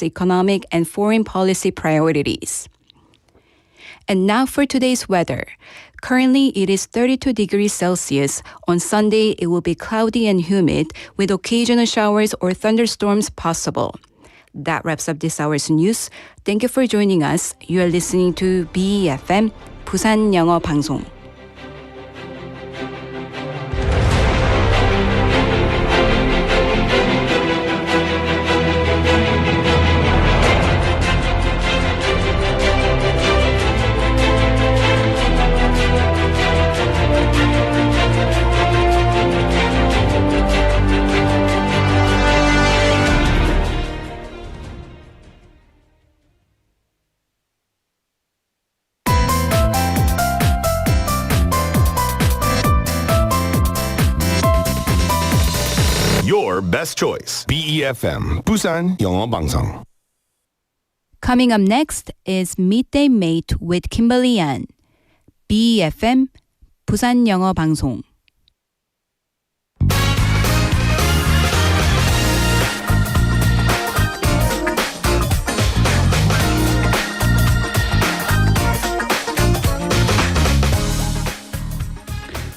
economic and foreign policy priorities. And now for today's weather. Currently, it is 32 degrees Celsius. On Sunday, it will be cloudy and humid with occasional showers or thunderstorms possible. That wraps up this hour's news. Thank you for joining us. You are listening to BEFM, 부산영어방송. Your best choice. BEFM, 부산영어방송. Coming up next is Midday Mate with Kimberly Yan. BEFM, 부산영어방송.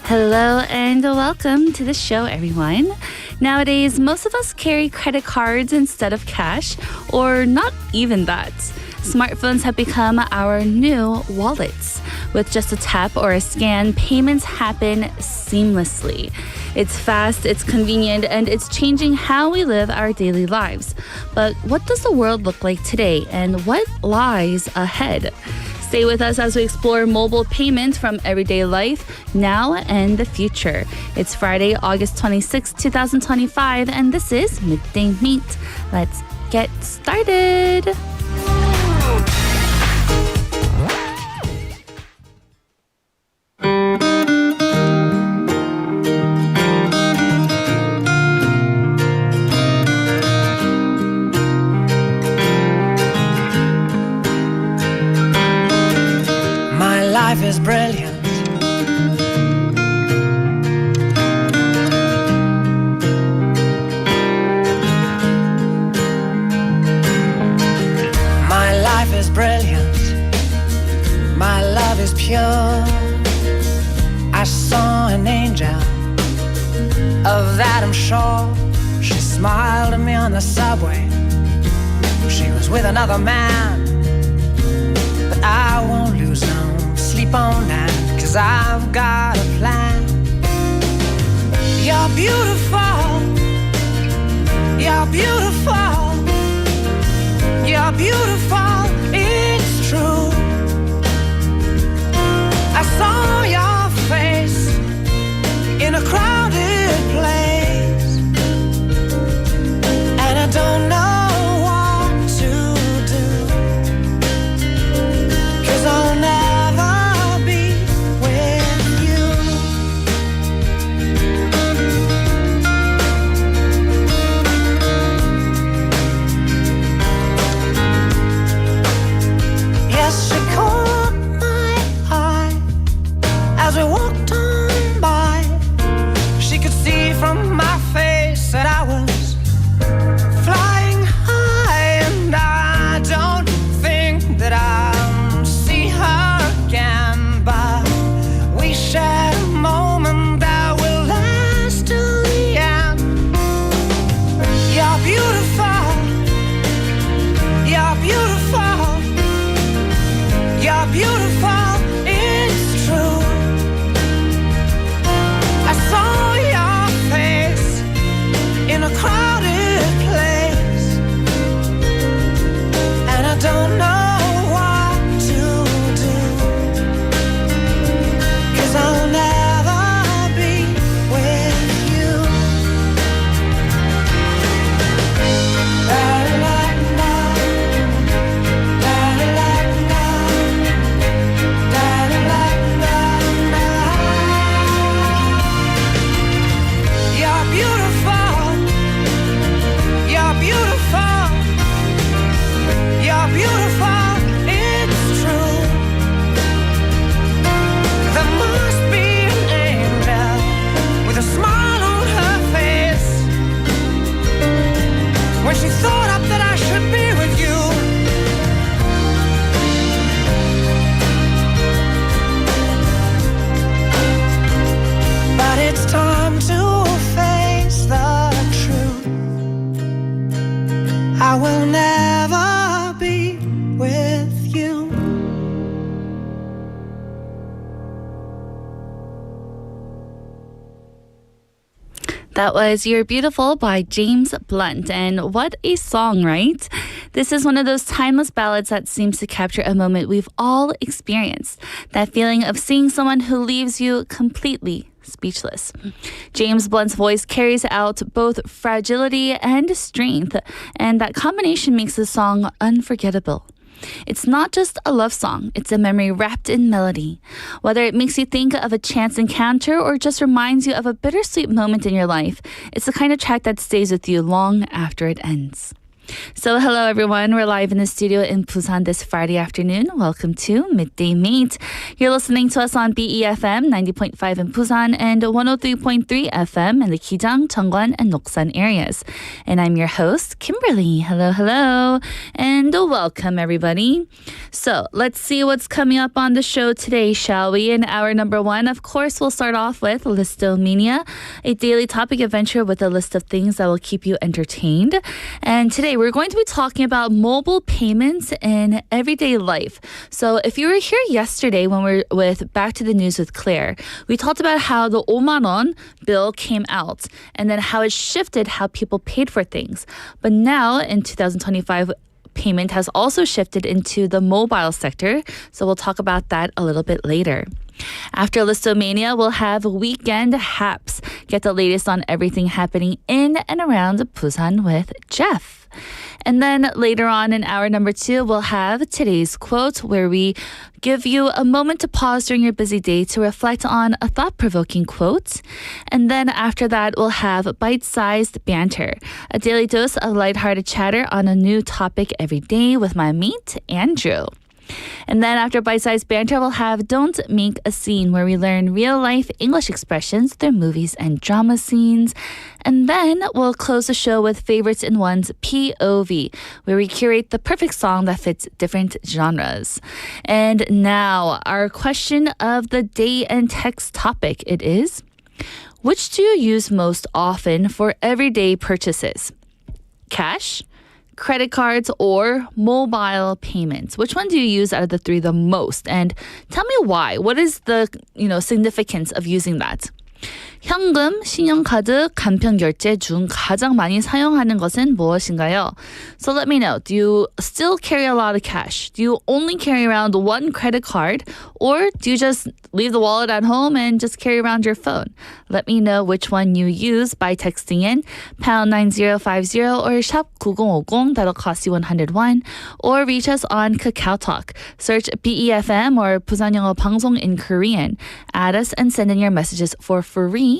Hello and welcome to the show, everyone. Nowadays, most of us carry credit cards instead of cash, or not even that. Smartphones have become our new wallets. With just a tap or a scan, payments happen seamlessly. It's fast, it's convenient, and it's changing how we live our daily lives. But what does the world look like today, and what lies ahead? Stay with us as we explore mobile payments from everyday life, now and the future. It's Friday, August 26, 2025, and this is Midday Mate. Let's get started. Life is brilliant. My life is brilliant. My love is pure. I saw an angel, of that I'm sure. She smiled at me on the subway. She was with another man, but I won't lose no sleep on that, 'cause I've got a plan. You're beautiful. You're beautiful. You're beautiful. It's true. I saw your face in a crowded place, and I don't know what to do, 'cause I'll never That was You're Beautiful by James Blunt. And what a song, right? This is one of those timeless ballads that seems to capture a moment we've all experienced. That feeling of seeing someone who leaves you completely speechless. James Blunt's voice carries out both fragility and strength, and that combination makes the song unforgettable. It's not just a love song, it's a memory wrapped in melody. Whether it makes you think of a chance encounter or just reminds you of a bittersweet moment in your life, it's the kind of track that stays with you long after it ends. So hello everyone, we're live in the studio in Busan this Friday afternoon. Welcome to Midday Mate. You're listening to us on BEFM 90.5 in Busan and 103.3 FM in the Kijang, Cheongwan, and Noksan areas. And I'm your host, Kimberly. Hello, and welcome everybody. So let's see what's coming up on the show today, shall we? In hour number one, of course, we'll start off with Listomania, a daily topic adventure with a list of things that will keep you entertained. And today we're going to be talking about mobile payments in everyday life. So if you were here yesterday when we were with Back to the News with Claire, we talked about how the 5만 원 bill came out and then how it shifted how people paid for things. But now in 2025, payment has also shifted into the mobile sector. So we'll talk about that a little bit later. After Listomania, we'll have Weekend Haps. Get the latest on everything happening in and around Busan with Jeff. And then later on in hour number two, we'll have today's quote, where we give you a moment to pause during your busy day to reflect on a thought-provoking quote. And then after that, we'll have bite-sized banter, a daily dose of lighthearted chatter on a new topic every day with my mate, Andrew. And then after bite-sized banter, we'll have Don't Make a Scene, where we learn real-life English expressions through movies and drama scenes. And then we'll close the show with Favorites in One's POV, where we curate the perfect song that fits different genres. And now, our question of the day and text topic, it is, which do you use most often for everyday purchases? Cash, credit cards, or mobile payments? Which one do you use out of the three the most? And tell me why. What is the, significance of using that? 현금, 신용카드, 간편결제 중 가장 많이 사용하는 것은 무엇인가요? So let me know. Do you still carry a lot of cash? Do you only carry around one credit card? Or do you just leave the wallet at home and just carry around your phone? Let me know which one you use by texting in pound 9050 or shop 9050. That'll cost you 101. Or reach us on KakaoTalk. Search BEFM or 부산영어방송 in Korean. Add us and send in your messages for free.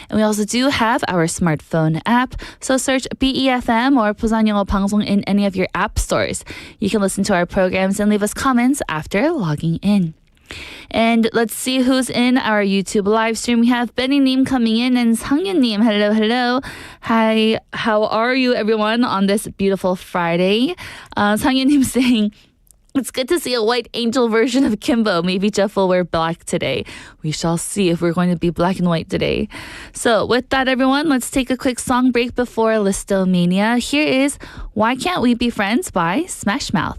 And we also do have our smartphone app. So search BEFM or 부산영어방송 in any of your app stores. You can listen to our programs and leave us comments after logging in. And let's see who's in our YouTube live stream. We have Benny-님 coming in and Sangyeon-님. Hello. Hi, how are you everyone on this beautiful Friday? Sangyeon-님 saying, it's good to see a white angel version of Kimbo. Maybe Jeff will wear black today. We shall see if we're going to be black and white today. So with that, everyone, let's take a quick song break before Listomania. Here is Why Can't We Be Friends by Smash Mouth.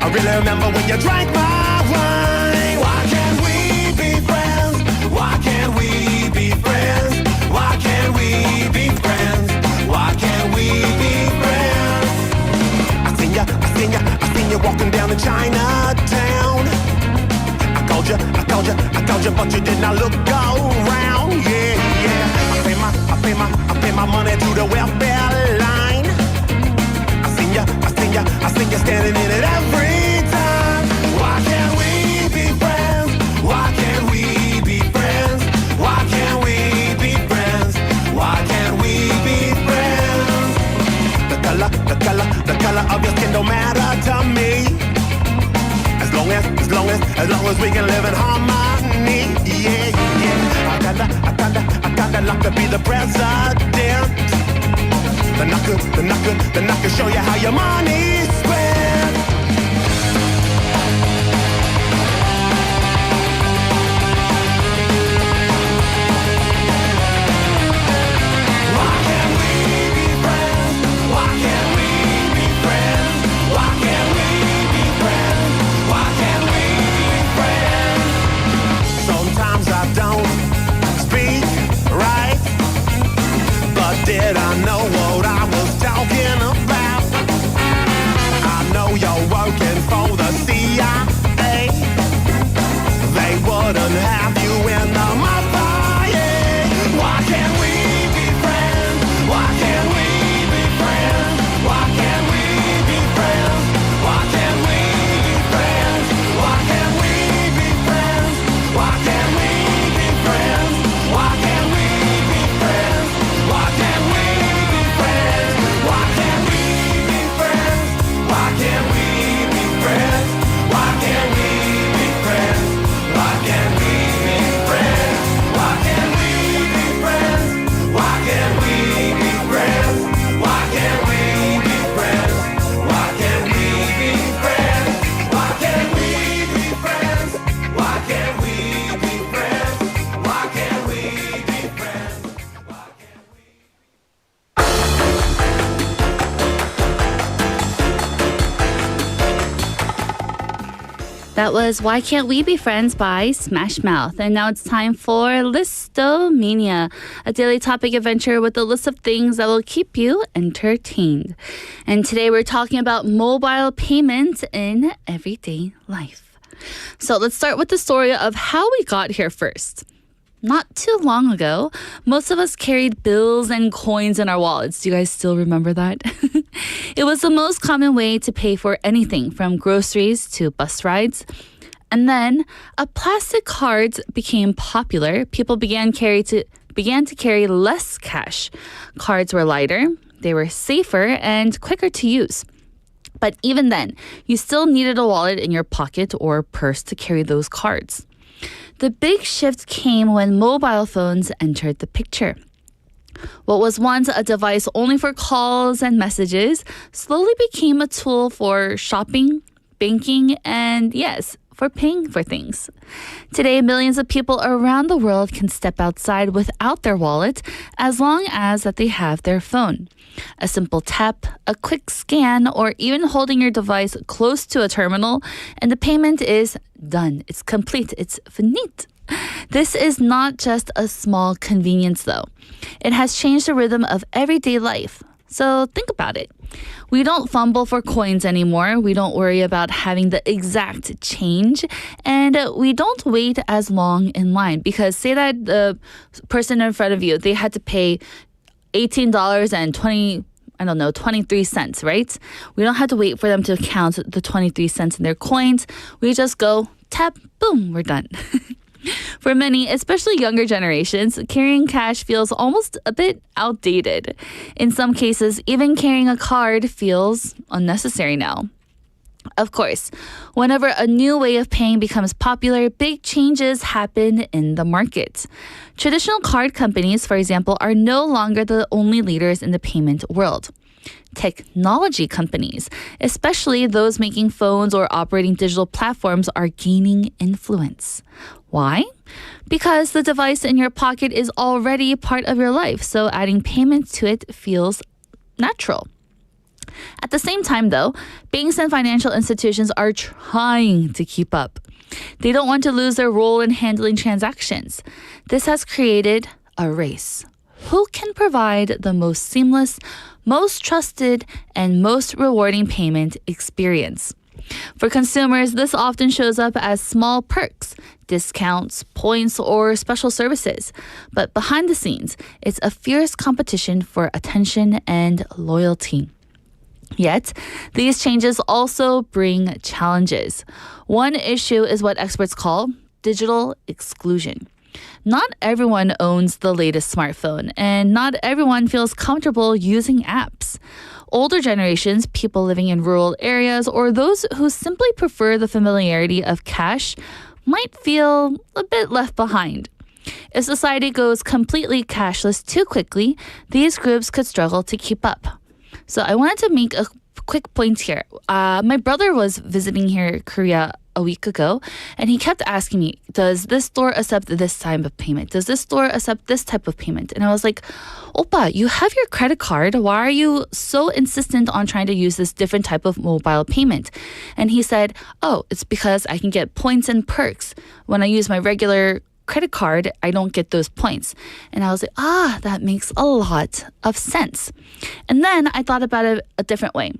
I really remember when you drank my wine. Why can't we be friends? Why can't we be friends? Why can't we be friends? Why can't we be friends? I seen you walking down to Chinatown. I called you, but you did not look around. Yeah. I pay my money to the welfare line. I seen you standing in it every time. Why can't we be friends? Why can't we be friends? as long as we can live in harmony. Yeah, yeah. I kinda like to be the president. Then I could show you how your money's spent. Why can't we be friends? Why can't we be friends? Why can't we be friends? Why can't we be friends? Sometimes I don't speak right, but did I know what I was talking about? I know you're working for the CIA. They wouldn't have you in the mafia. Why can't we be friends? Why can't we be friends? Why can't we be friends? Why can't we be friends? Why can't we be friends? Why can't we be friends? Why can't we be friends? Why can't we be friends? Why can't we be friends? Why can't we be friends? Why can't we be friends? Why can't we be friends? Why can't we be friends? Why can't we be friends? Why can't we be friends? Why can't we be friends? Why can't we be friends? Why can't we be friends? Why can't we be friends? Why can't we? That was Why Can't We Be Friends by Smash Mouth. And now it's time for Listomania, a daily topic adventure with a list of things that will keep you entertained. And today we're talking about mobile payments in everyday life. So let's start with the story of how we got here first. Not too long ago, most of us carried bills and coins in our wallets. Do you guys still remember that? It was the most common way to pay for anything from groceries to bus rides. And then plastic cards became popular. People began to carry less cash. Cards were lighter, they were safer, and quicker to use. But even then, you still needed a wallet in your pocket or purse to carry those cards. The big shift came when mobile phones entered the picture. What was once a device only for calls and messages slowly became a tool for shopping, banking, and yes, for paying for things. Today, millions of people around the world can step outside without their wallet as long as that they have their phone. A simple tap, a quick scan, or even holding your device close to a terminal, and the payment is done. It's complete. It's finite. This is not just a small convenience, though. It has changed the rhythm of everyday life. So think about it. We don't fumble for coins anymore. We don't worry about having the exact change. And we don't wait as long in line. Because say that the person in front of you, they had to pay $18.23, right? We don't have to wait for them to count the 23 cents in their coins. We just go tap, boom, we're done. For many, especially younger generations, carrying cash feels almost a bit outdated. In some cases, even carrying a card feels unnecessary now. Of course, whenever a new way of paying becomes popular, big changes happen in the market. Traditional card companies, for example, are no longer the only leaders in the payment world. Technology companies, especially those making phones or operating digital platforms, are gaining influence. Why? Because the device in your pocket is already part of your life, so adding payment to it feels natural. At the same time, though, banks and financial institutions are trying to keep up. They don't want to lose their role in handling transactions. This has created a race. Who can provide the most seamless, most trusted, and most rewarding payment experience? For consumers, this often shows up as small perks, discounts, points, or special services. But behind the scenes, it's a fierce competition for attention and loyalty. Yet, these changes also bring challenges. One issue is what experts call digital exclusion. Not everyone owns the latest smartphone, and not everyone feels comfortable using apps. Older generations, people living in rural areas, or those who simply prefer the familiarity of cash might feel a bit left behind. If society goes completely cashless too quickly, these groups could struggle to keep up. So I wanted to make a quick point here. My brother was visiting here, Korea, a week ago, and he kept asking me, does this store accept this type of payment? Does this store accept this type of payment? And I was like, Oppa, you have your credit card. Why are you so insistent on trying to use this different type of mobile payment? And he said, oh, it's because I can get points and perks. When I use my regular credit card, I don't get those points. And I was like, that makes a lot of sense. And then I thought about it a different way.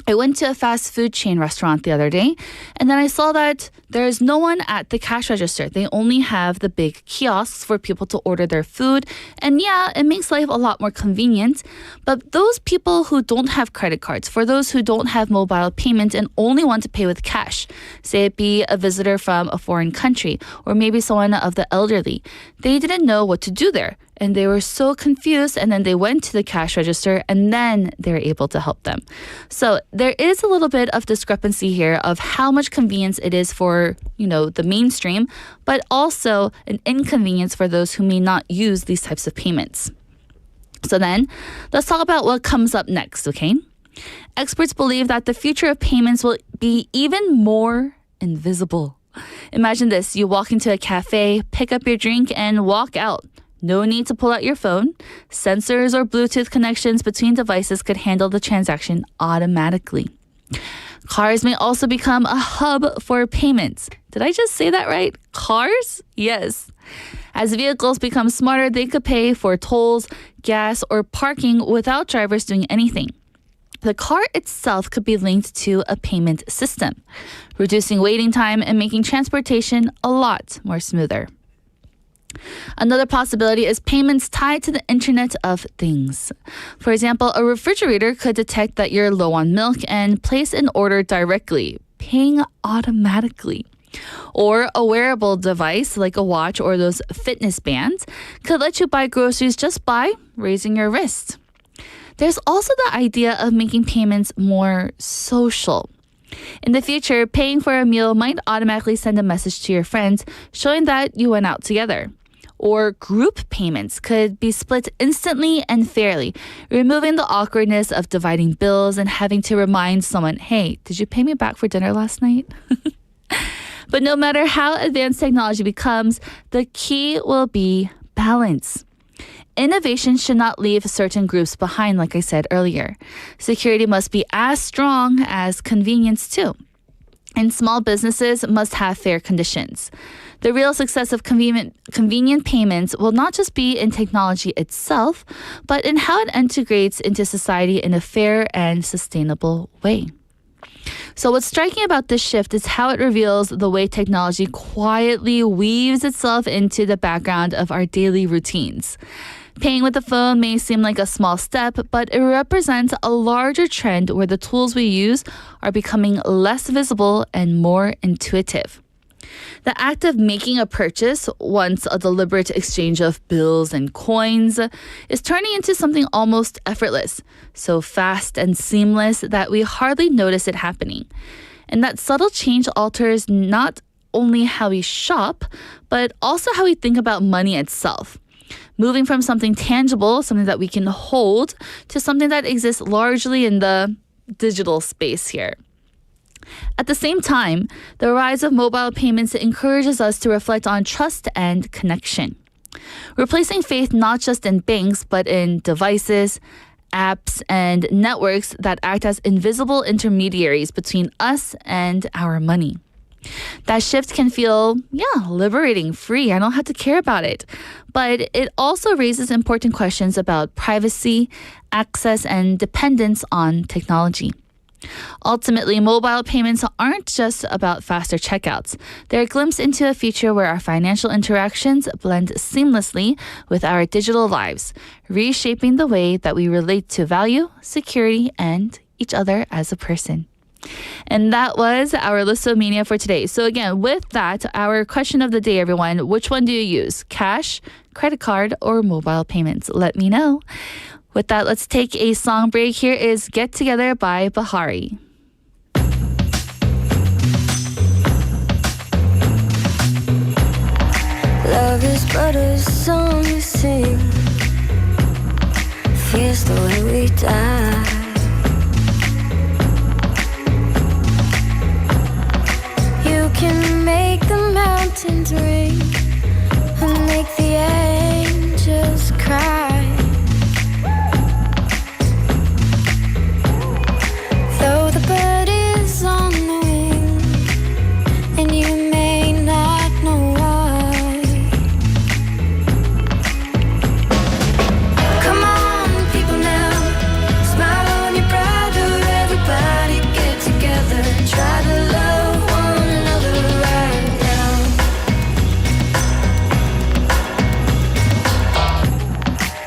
I went to a fast food chain restaurant the other day, and then I saw that there's no one at the cash register. They only have the big kiosks for people to order their food. And yeah, it makes life a lot more convenient. But those people who don't have credit cards, for those who don't have mobile payment and only want to pay with cash, say it be a visitor from a foreign country, or maybe someone of the elderly, they didn't know what to do there. And they were so confused, and then they went to the cash register, and then they were able to help them. So there is a little bit of discrepancy here of how much convenience it is for, the mainstream, but also an inconvenience for those who may not use these types of payments. So then, let's talk about what comes up next, okay? Experts believe that the future of payments will be even more invisible. Imagine this, you walk into a cafe, pick up your drink, and walk out. No need to pull out your phone. Sensors or Bluetooth connections between devices could handle the transaction automatically. Cars may also become a hub for payments. Did I just say that right? Cars? Yes. As vehicles become smarter, they could pay for tolls, gas, or parking without drivers doing anything. The car itself could be linked to a payment system, reducing waiting time and making transportation a lot more smoother. Another possibility is payments tied to the Internet of Things. For example, a refrigerator could detect that you're low on milk and place an order directly, paying automatically. Or a wearable device like a watch or those fitness bands could let you buy groceries just by raising your wrist. There's also the idea of making payments more social. In the future, paying for a meal might automatically send a message to your friends showing that you went out together. Or group payments could be split instantly and fairly, removing the awkwardness of dividing bills and having to remind someone, hey, did you pay me back for dinner last night? But no matter how advanced technology becomes, the key will be balance. Innovation should not leave certain groups behind, like I said earlier. Security must be as strong as convenience too. And small businesses must have fair conditions. The real success of convenient payments will not just be in technology itself, but in how it integrates into society in a fair and sustainable way. So what's striking about this shift is how it reveals the way technology quietly weaves itself into the background of our daily routines. Paying with the phone may seem like a small step, but it represents a larger trend where the tools we use are becoming less visible and more intuitive. The act of making a purchase, once a deliberate exchange of bills and coins, is turning into something almost effortless, so fast and seamless that we hardly notice it happening. And that subtle change alters not only how we shop, but also how we think about money itself. Moving from something tangible, something that we can hold, to something that exists largely in the digital space here. At the same time, the rise of mobile payments encourages us to reflect on trust and connection. Replacing faith not just in banks, but in devices, apps, and networks that act as invisible intermediaries between us and our money. That shift can feel, liberating, free. I don't have to care about it. But it also raises important questions about privacy, access, and dependence on technology. Ultimately, mobile payments aren't just about faster checkouts. They're a glimpse into a future where our financial interactions blend seamlessly with our digital lives, reshaping the way that we relate to value, security, and each other as a person. And that was our Listomania for today. So again, with that, our question of the day, everyone, which one do you use? Cash, credit card, or mobile payments? Let me know. With that, let's take a song break. Here is Get Together by Bahari. Love is but a song we sing, fears the way we die. You can make the mountains ring and make the angels cry. Though the bird is on the wing and you may not know why. Come on, people now, smile on your brother. Everybody get together, try to love one another right now.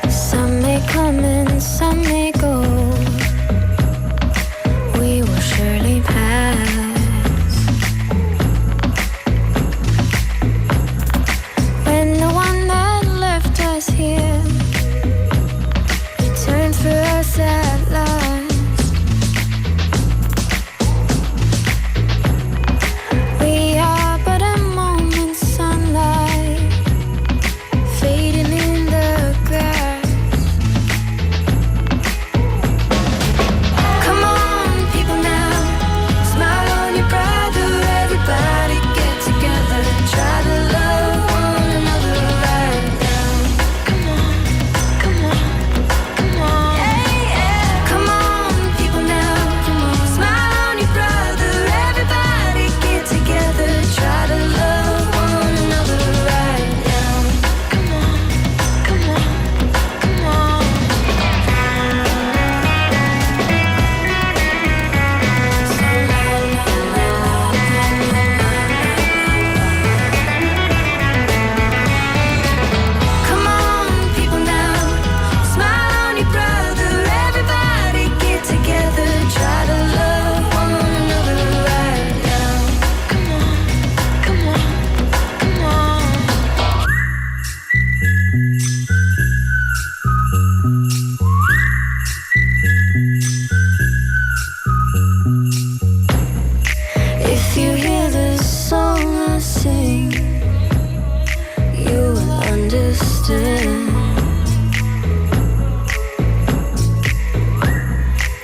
Some may come and some may go, we will surely pass. When the one that left us here returns for us at last, we are but a moment's sunlight fading in the grass. Come on, people now, smile on your brother. Everybody get together, try to love one another right now. Come on, come on, come on. Come on, people now, smile on your brother. Everybody get together, try to love one another right now. Come on, come on, come on. Come on, people now, smile on your brother. Everybody get together, try to love one another right now. Come on, come on, come on. If you hear the song I sing, you will understand.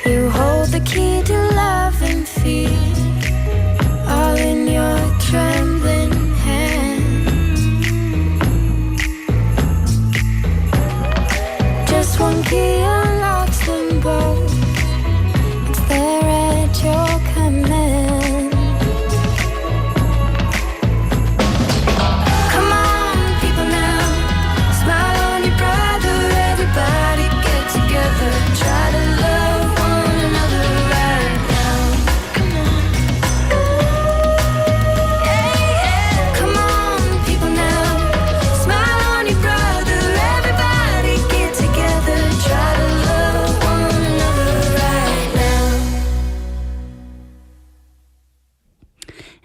You hold the key to love and fear, all in your trembling hand. Just one key unlocks them both, it's there at your command. Come on, people now, smile on your brother. Everybody get together, try to love one another right now. Come on. Come on, people now, smile on your brother. Everybody get together, try to love one another right now.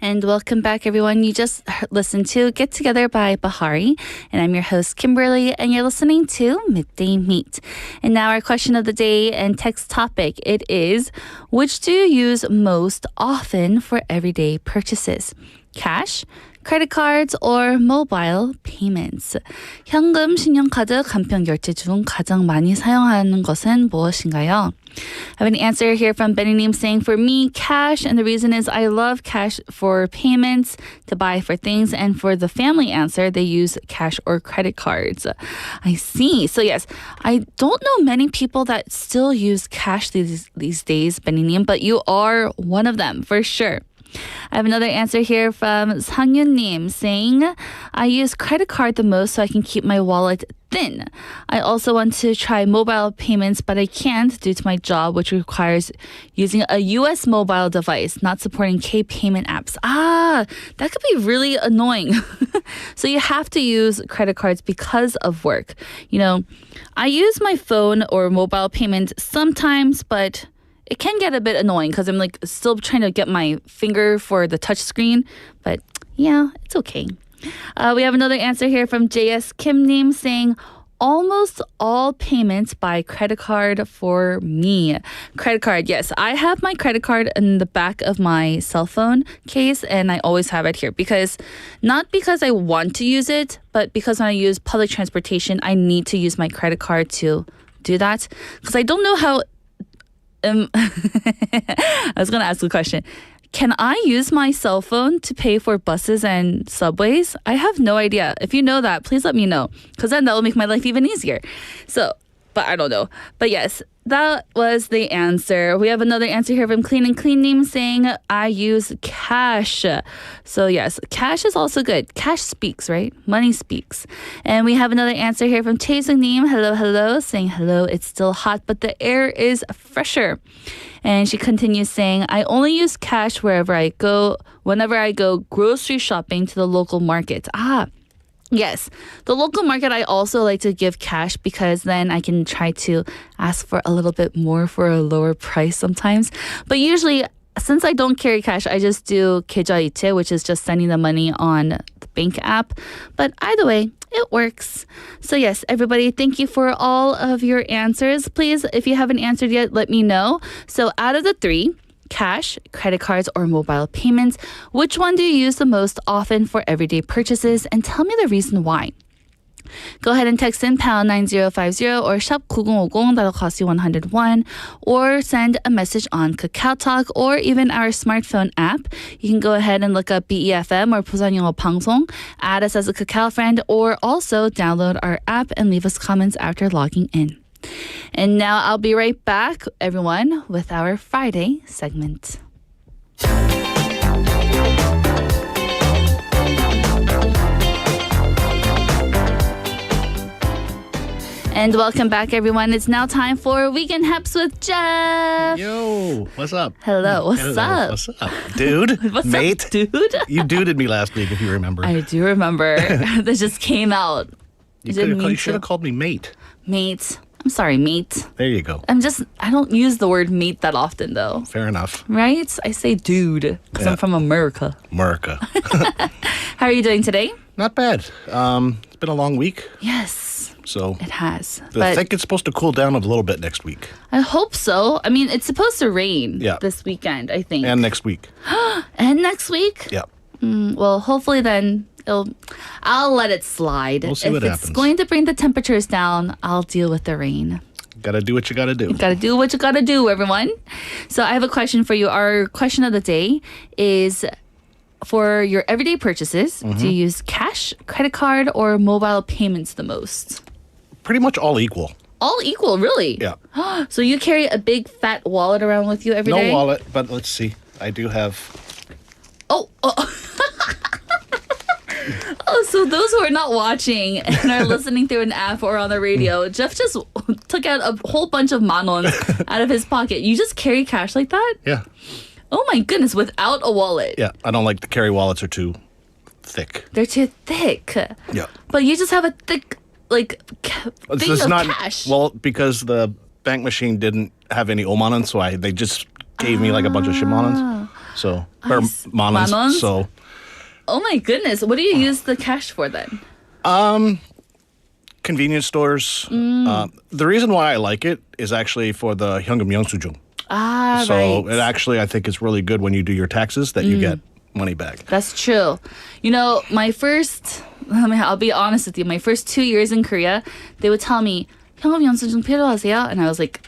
And welcome back, everyone. You just listened to Get Together by Bahari. And I'm your host, Kimberly, and you're listening to Midday Meet. And now our question of the day and text topic, it is, which do you use most often for everyday purchases? Cash, credit cards, or mobile payments? 현금, 신용카드, 간편결제 중 가장 많이 사용하는 것은 무엇인가요? I have an answer here from Benny Neem saying, for me, cash. And the reason is I love cash for payments, to buy for things. And for the family answer, they use cash or credit cards. I see. So yes, I don't know many people that still use cash these days, Benny Neem, but you are one of them for sure. I have another answer here from Sangyun-nim saying, I use credit card the most so I can keep my wallet thin. I also want to try mobile payments, but I can't due to my job, which requires using a US mobile device, not supporting K-payment apps. That could be really annoying. So you have to use credit cards because of work. You know, I use my phone or mobile payment sometimes, but it can get a bit annoying because I'm like still trying to get my finger for the touch screen. But yeah, it's okay. We have another answer here from JS Kim Nim saying almost all payments by credit card for me. Credit card, yes. I have my credit card in the back of my cell phone case, and I always have it here not because I want to use it, but because when I use public transportation, I need to use my credit card to do that. Because I don't know how... I was going to ask a question. Can I use my cell phone to pay for buses and subways? I have no idea. If you know that, please let me know, because then that will make my life even easier. So, but I don't know. But yes, that was the answer. We have another answer here from Clean and Clean Name saying, I use cash. So yes, cash is also good. Cash speaks, right? Money speaks. And we have another answer here from Taesung Name. Hello, saying hello. It's still hot, but the air is fresher. And she continues saying, I only use cash whenever I go grocery shopping to the local market. Yes, the local market, I also like to give cash because then I can try to ask for a little bit more for a lower price sometimes. But usually, since I don't carry cash, I just do 계좌이체, which is just sending the money on the bank app. But either way, it works. So yes, everybody, thank you for all of your answers. Please, if you haven't answered yet, let me know. So out of the three, cash, credit cards, or mobile payments, which one do you use the most often for everyday purchases? And tell me the reason why. Go ahead and text in pound 9050 or shop 9050, that'll cost you 101, or send a message on KakaoTalk or even our smartphone app. You can go ahead and look up BEFM or 부산영어방송, add us as a Kakao friend, or also download our app and leave us comments after logging in. And now I'll be right back, everyone, with our Friday segment. And welcome back, everyone. It's now time for Weekend Haps with Jeff. Yo, what's up? Hello, what's up? What's up, dude? What's Mate? up, dude? You duded me last week, if you remember. I do remember. This just came out. You should have called me mate. Mate. I'm sorry, mate. There you go. I don't use the word mate that often, though. Fair enough. Right? I say dude because I'm from America. America. How are you doing today? Not bad. It's been a long week. Yes. So it has. I think it's supposed to cool down a little bit next week. I hope so. I mean, it's supposed to rain this weekend, I think. And next week. And next week? Yeah. Well, hopefully then I'll let it slide. We'll see what happens. If it's going to bring the temperatures down, I'll deal with the rain. Gotta do what you gotta do. You gotta do what you gotta do, everyone. So I have a question for you. Our question of the day is, for your everyday purchases, do you use cash, credit card, or mobile payments the most? Pretty much all equal. All equal, really? Yeah. So you carry a big fat wallet around with you every day? No wallet, but let's see. I do have... Oh. Oh, so those who are not watching and are listening through an app or on the radio, Jeff just took out a whole bunch of manons out of his pocket. You just carry cash like that? Yeah. Oh my goodness, without a wallet. Yeah, I don't like to carry wallets are too thick. They're too thick. Yeah. But you just have a thick, thing of cash. Well, because the bank machine didn't have any omanons, so they just gave me like a bunch of shimonons. So, or manons. So. Oh my goodness. What do you use the cash for then? Convenience stores. The reason why I like it is actually for the 현금 영수증. Right. So it actually, I think it's really good when you do your taxes that you get money back. That's true. You know, I'll be honest with you, my first 2 years in Korea, they would tell me, 현금 영수증 필요하세요? And I was like,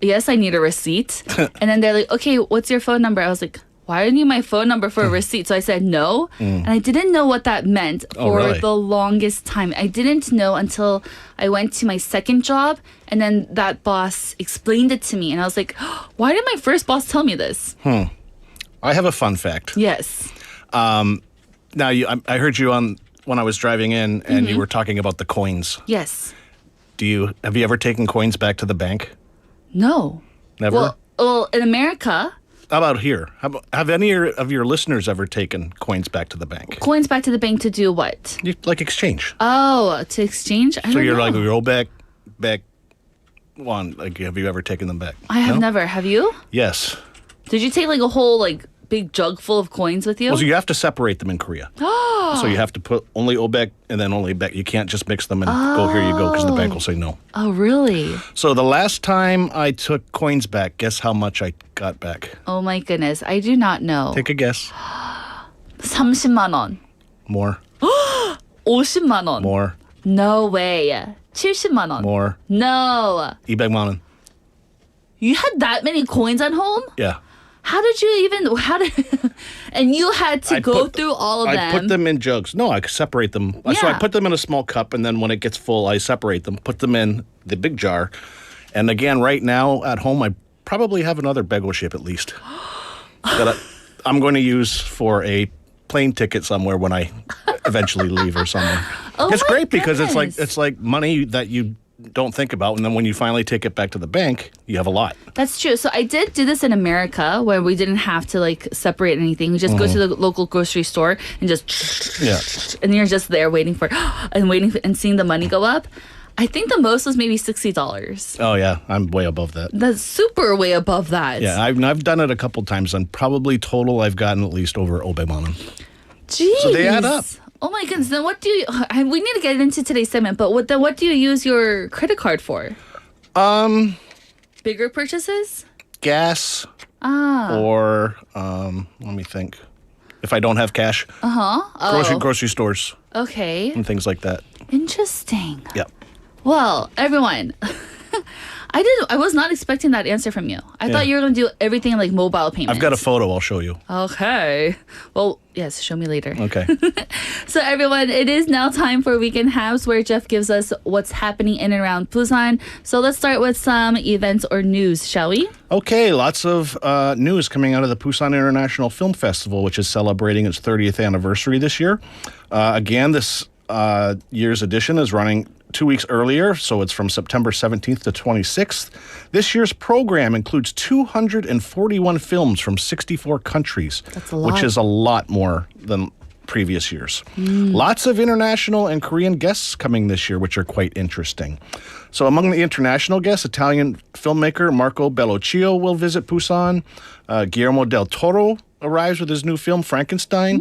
yes, I need a receipt. And then they're like, okay, what's your phone number? I was like, why do you need my phone number for a receipt? So I said no. And I didn't know what that meant for the longest time. I didn't know until I went to my second job, and then that boss explained it to me. And I was like, why did my first boss tell me this? I have a fun fact. Yes. Now, I heard you on when I was driving in, and you were talking about the coins. Yes. Have you ever taken coins back to the bank? No. Never? Well, in America... How about here? Have any of your listeners ever taken coins back to the bank? Coins back to the bank to do what? Like exchange. Oh, to exchange? I don't know. Like, you go back one. Like, have you ever taken them back? I have never. Have you? Yes. Did you take like a whole big jug full of coins with you? Well, so you have to separate them in Korea. So you have to put only OBEC and then only BEC. You can't just mix them and go, here you go, because the bank will say no. Oh, really? So the last time I took coins back, guess how much I got back? Oh my goodness. I do not know. Take a guess. 30만 원. More. 50만 원. More. No way. 70만 원. More. No. 200만 원. You had that many coins at home? Yeah. How did you even, and you had to go through all of them. I put them in jugs. No, I could separate them. So I Yeah. put them in a small cup, and then when it gets full, I separate them, put them in the big jar. And again, right now at home, I probably have another Bego ship at least that I'm going to use for a plane ticket somewhere when I eventually leave or something. Oh It's my great because goodness. it's like money that you don't think about, and then when you finally take it back to the bank, you have a lot. That's true. So I did do this in America where we didn't have to like separate anything. We just go to the local grocery store and just, Yeah. and you're just there waiting for, and seeing the money go up. I think the most was maybe $60. Oh yeah, I'm way above that. That's super way above that. Yeah, I've done it a couple times, and probably total I've gotten at least over 500만 원. Jeez. So they add up. Oh my goodness. Then what do you, we need to get into today's segment, but what do you use your credit card for? Bigger purchases? Gas. Or let me think. If I don't have cash. Grocery stores Okay. and things like that. Interesting. Yeah. Well, everyone, I was not expecting that answer from you. I thought you were going to do everything in like mobile payments. I've got a photo I'll show you. Okay. Well, yes, show me later. Okay. So everyone, it is now time for Weekend Haps where Jeff gives us what's happening in and around Busan. So let's start with some events or news, shall we? Okay, lots of news coming out of the Busan International Film Festival, which is celebrating its 30th anniversary this year. Again, this year's edition is running 2 weeks earlier, so it's from September 17th to 26th. This year's program includes 241 films from 64 countries, That's a lot. which is a lot more than previous years. Lots of international and Korean guests coming this year, which are quite interesting. So among the international guests, Italian filmmaker Marco Bellocchio will visit Busan. Guillermo del Toro arrives with his new film, Frankenstein.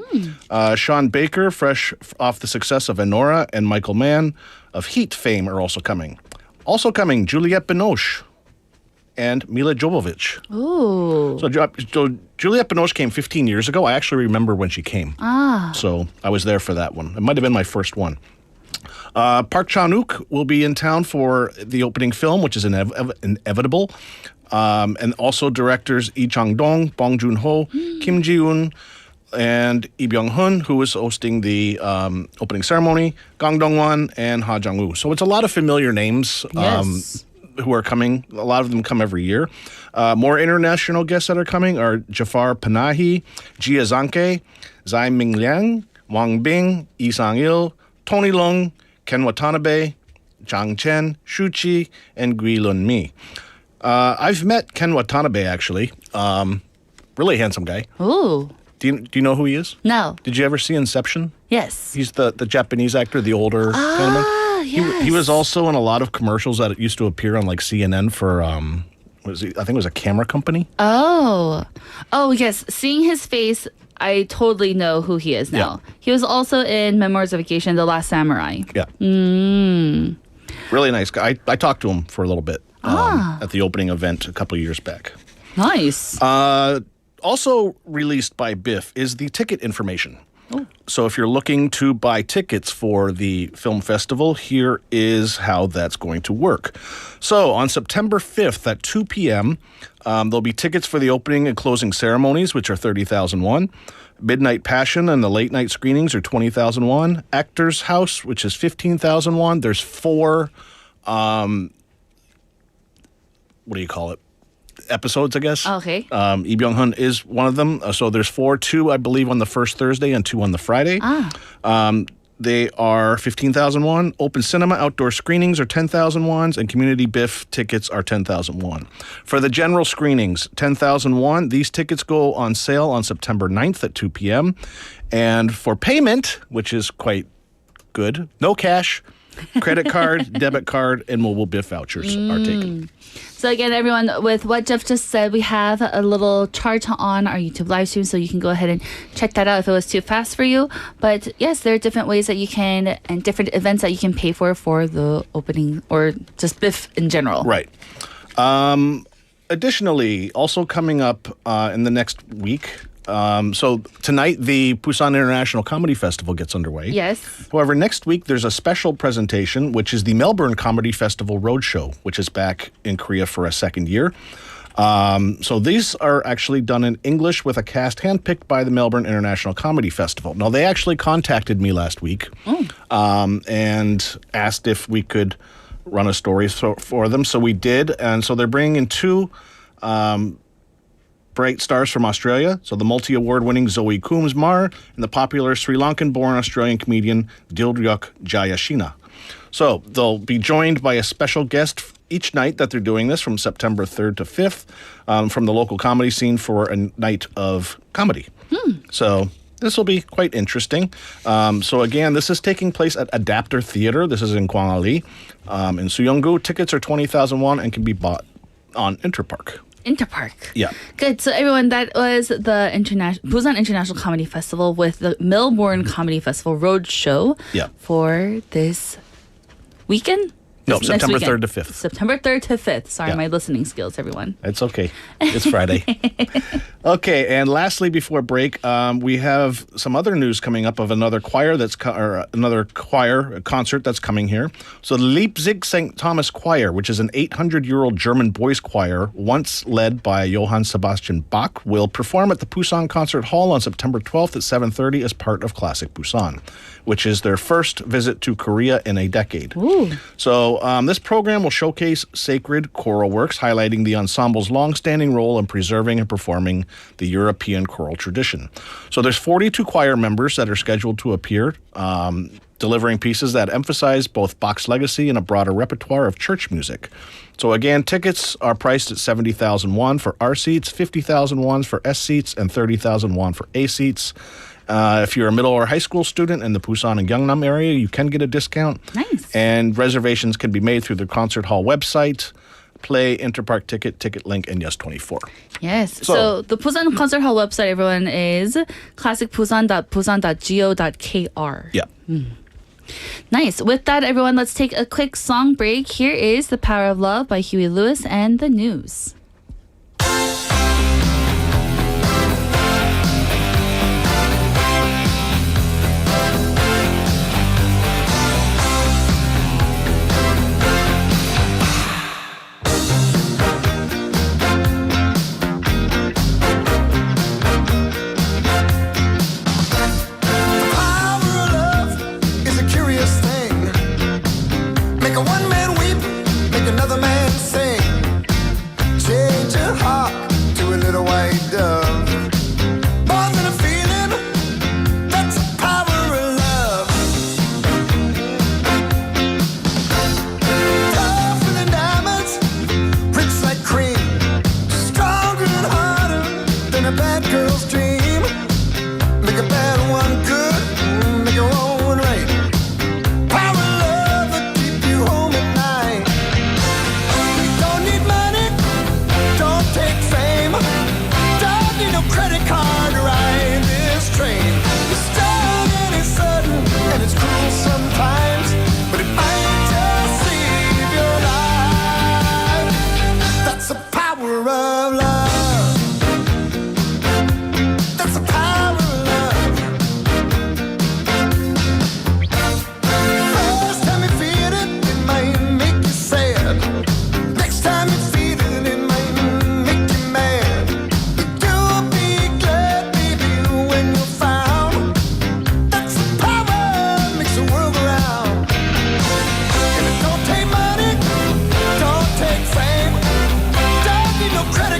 Sean Baker, fresh off the success of Enora, and Michael Mann of Heat fame are also coming. Also coming, Juliette Binoche and Mila Jovovich. Ooh. So Juliette Binoche came 15 years ago. I actually remember when she came. So I was there for that one. It might have been my first one. Park Chan-wook will be in town for the opening film, which is inevitable. And also directors Lee Chang-dong, Bong Joon-ho, Kim Ji-woon, and Lee Byung-hun, who is hosting the opening ceremony, Kang Dong-wan, and Ha Jang-woo. So it's a lot of familiar names Yes. who are coming. A lot of them come every year. More international guests that are coming are Jafar Panahi, Jia Zanke, Zai Mingliang, Wang Bing, Lee Sang-il, Tony Leung, Ken Watanabe, Zhang Chen, Shu Qi, and Gui Lun Mi. I've met Ken Watanabe, actually. Really handsome guy. Ooh. Do you know who he is? No. Did you ever see Inception? Yes. He's the Japanese actor, the older kind of man. He was also in a lot of commercials that used to appear on like CNN for I think it was a camera company. Oh. Oh, yes. Seeing his face, I totally know who he is now. Yeah. He was also in Memoirs of Vacation, The Last Samurai. Yeah. Really nice guy. I talked to him for a little bit at the opening event a couple of years back. Nice. Also released by Biff is the ticket information. So if you're looking to buy tickets for the film festival, here is how that's going to work. So on September 5th at 2 p.m., there'll be tickets for the opening and closing ceremonies, which are 30,000 won. Midnight Passion and the late night screenings are 20,000 won. Actors House, which is 15,000 won. There's four, what do you call it? Episodes, I guess. Okay. Lee Byung-hun is one of them. So there's two, I believe, on the first Thursday and two on the Friday. They are 15,000 won. Open cinema outdoor screenings are 10,000 won, and community biff tickets are 10,000 won. For the general screenings, 10,000 won. These tickets go on sale on September 9th at 2 p.m. And for payment, which is quite good, no cash, Credit card, debit card, and mobile gift vouchers are taken. So again, everyone, with what Jeff just said, we have a little chart on our YouTube live stream, so you can go ahead and check that out if it was too fast for you. But yes, there are different ways that you can, and different events that you can pay for the opening, or just BIF in general. Right. Additionally, also coming up in the next week, so tonight the Busan International Comedy Festival gets underway. Yes. However, next week there's a special presentation, which is the Melbourne Comedy Festival Roadshow, which is back in Korea for a second year. So these are actually done in English with a cast handpicked by the Melbourne International Comedy Festival. Now, they actually contacted me last week and asked if we could run a story for them. So we did. And so they're bringing in two bright stars from Australia. So the multi-award-winning Zoe Coombs-Marr and the popular Sri Lankan-born Australian comedian Dilryuk Jayashina. So they'll be joined by a special guest each night that they're doing this from September 3rd to 5th from the local comedy scene for a night of comedy. So this will be quite interesting. So again, this is taking place at Adapter Theater. This is in Gwangali in Suyeonggu. Tickets are 20,000 won and can be bought on Interpark. Interpark. Yeah. Good. So everyone, that was the Busan International Comedy Festival with the Melbourne Comedy Festival Roadshow for this weekend? No, Next September weekend. 3rd to 5th. September 3rd to 5th. Sorry, Yeah. my listening skills, everyone. It's okay. It's Friday. Okay, and lastly, before break, we have some other news coming up of another choir concert that's coming here. So the Leipzig St. Thomas Choir, which is an 800-year-old German boys choir, once led by Johann Sebastian Bach, will perform at the Busan Concert Hall on September 12th at 7:30 as part of Classic Busan, which is their first visit to Korea in a decade. Ooh. So this program will showcase sacred choral works, highlighting the ensemble's long-standing role in preserving and performing the European choral tradition. So there's 42 choir members that are scheduled to appear, delivering pieces that emphasize both Bach's legacy and a broader repertoire of church music. So again, tickets are priced at 70,000 won for R seats, 50,000 won for S seats, and 30,000 won for A seats. If you're a middle or high school student in the Busan and Gyeongnam area, you can get a discount. Nice. And reservations can be made through the concert hall website, Play, Interpark Ticket, Ticket Link, and Yes24. Yes. So the Busan Concert Hall website, everyone, is classicbusan.busan.go.kr. Yeah. Nice. With that, everyone, let's take a quick song break. Here is The Power of Love by Huey Lewis and the News. No credit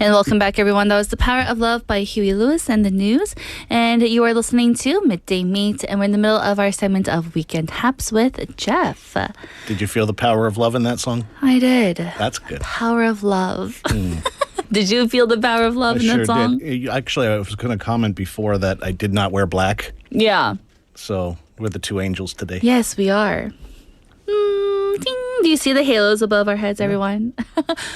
And welcome back, everyone. That was The Power of Love by Huey Lewis and the News. And you are listening to Midday Mate, and we're in the middle of our segment of Weekend Haps with Jeff. Did you feel the power of love in that song? I did. That's good. Power of love. Did you feel the power of love in that song? Did. Actually, I was going to comment before that I did not wear black. Yeah. So we're the two angels today. Yes, we are. Ding. Do you see the halos above our heads, everyone?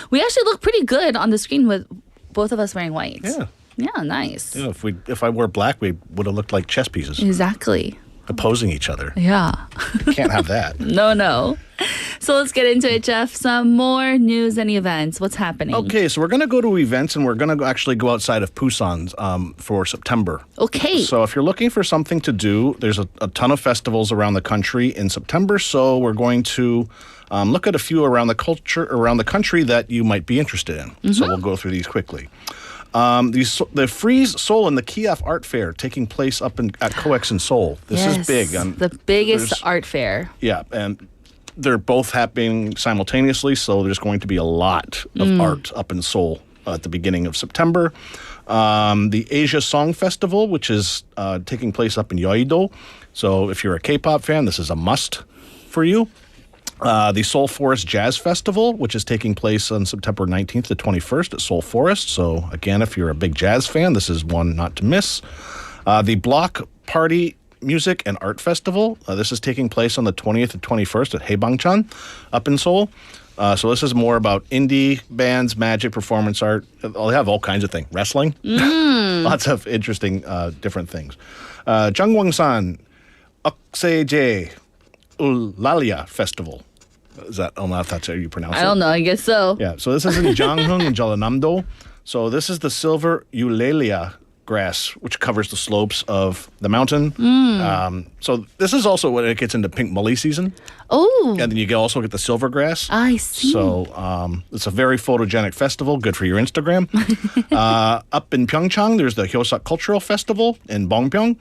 We actually look pretty good on the screen with both of us wearing white. Yeah. Yeah, nice. You know, if I wore black, we would have looked like chess pieces Exactly. opposing each other. Yeah. Can't have that. No. So let's get into it, Jeff. Some more news and events. What's happening? Okay, so we're going to go to events, and we're going to actually go outside of Busan for September. Okay. So if you're looking for something to do, there's a ton of festivals around the country in September. So we're going to look at a few around the country that you might be interested in. So we'll go through these quickly. The Fri's Seoul and the Kiev Art Fair taking place up at COEX in Seoul. This is big. The biggest art fair. Yeah, and they're both happening simultaneously, so there's going to be a lot of art up in Seoul at the beginning of September. The Asia Song Festival, which is taking place up in Yeouido. So if you're a K-pop fan, this is a must for you. The Seoul Forest Jazz Festival, which is taking place on September 19th to 21st at Seoul Forest. So again, if you're a big jazz fan, this is one not to miss. The Block Party Music and Art Festival. This is taking place on the 20th and 21st at Haebangchan up in Seoul. So this is more about indie bands, magic, performance art. They have all kinds of things. Wrestling. Lots of interesting different things. Jangwangsan Ukseje Ulalia Festival. Is that, I don't know if that's how you pronounce it. I don't know. I guess so. Yeah, so this is in Janghung and Jeollanam-do. So this is the silver eulalia grass, which covers the slopes of the mountain. So this is also when it gets into pink mully season. Oh. And then you also get the silver grass. I see. So it's a very photogenic festival, good for your Instagram. Up in Pyeongchang, there's the Hyoseok Cultural Festival in Bongpyeong.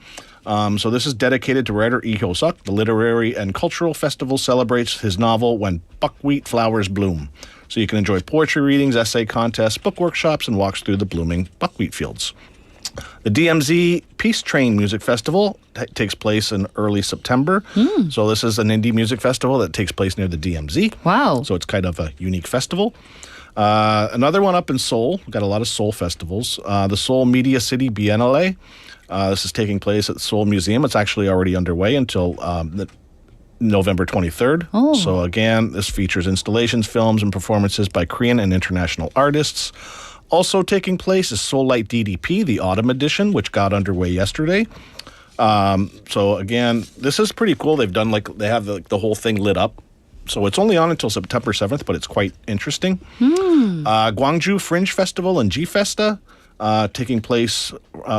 So this is dedicated to writer Lee Hyo-suk. The literary and cultural festival celebrates his novel When Buckwheat Flowers Bloom. So you can enjoy poetry readings, essay contests, book workshops, and walks through the blooming buckwheat fields. The DMZ Peace Train Music Festival takes place in early September. So this is an indie music festival that takes place near the DMZ. Wow. So it's kind of a unique festival. Another one up in Seoul. We've got a lot of Seoul festivals. The Seoul Media City Biennale. This is taking place at the Seoul Museum. It's actually already underway until November 23rd. Oh. So again, this features installations, films, and performances by Korean and international artists. Also taking place is Seoul Light DDP, the autumn edition, which got underway yesterday. So again, this is pretty cool. They have the whole thing lit up. So it's only on until September 7th, but it's quite interesting. Gwangju Fringe Festival and G-Festa taking place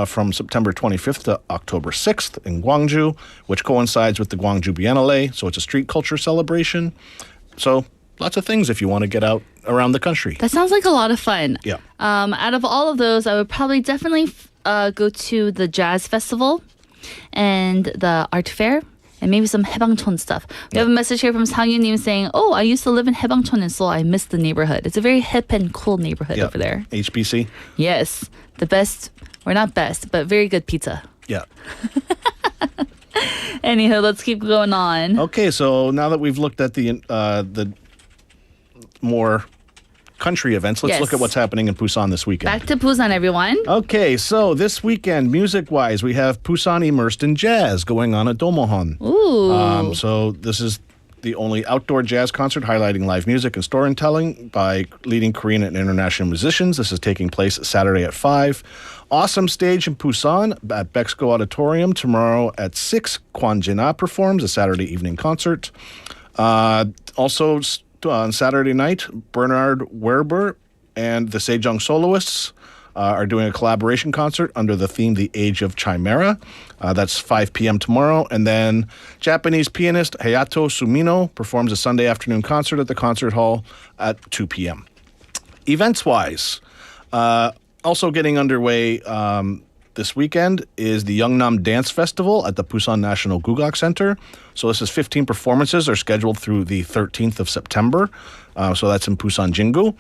from September 25th to October 6th in Gwangju, which coincides with the Gwangju Biennale. So it's a street culture celebration. So lots of things if you want to get out around the country. That sounds like a lot of fun. Yeah. Out of all of those, I would probably definitely go to the jazz festival and the art fair and maybe some Haebangchon stuff. We have a message here from Sang-Yu-nim saying, "Oh, I used to live in Haebangchon in Seoul. I miss the neighborhood. It's a very hip and cool neighborhood over there." HBC? Yes. The best, or not best, but very good pizza. Yeah. Anywho, let's keep going on. Okay, so now that we've looked at the more country events, let's Yes. look at what's happening in Busan this weekend. Back to Busan, everyone. Okay, so this weekend, music-wise, we have Busan Immersed in Jazz going on at Domohon. Ooh. So this is the only outdoor jazz concert highlighting live music and storytelling by leading Korean and international musicians. This is taking place Saturday at 5. Awesome stage in Busan at Bexco Auditorium. Tomorrow at 6, Kwon Jin-ah performs a Saturday evening concert. Also on Saturday night, Bernard Werber and the Sejong Soloists are doing a collaboration concert under the theme The Age of Chimera. That's 5 p.m. tomorrow. And then Japanese pianist Hayato Sumino performs a Sunday afternoon concert at the concert hall at 2 p.m. Events-wise, also getting underway this weekend is the Yeongnam Dance Festival at the Busan National Gugak Center. So this is 15 performances are scheduled through the 13th of September. So that's in Busan Jingu.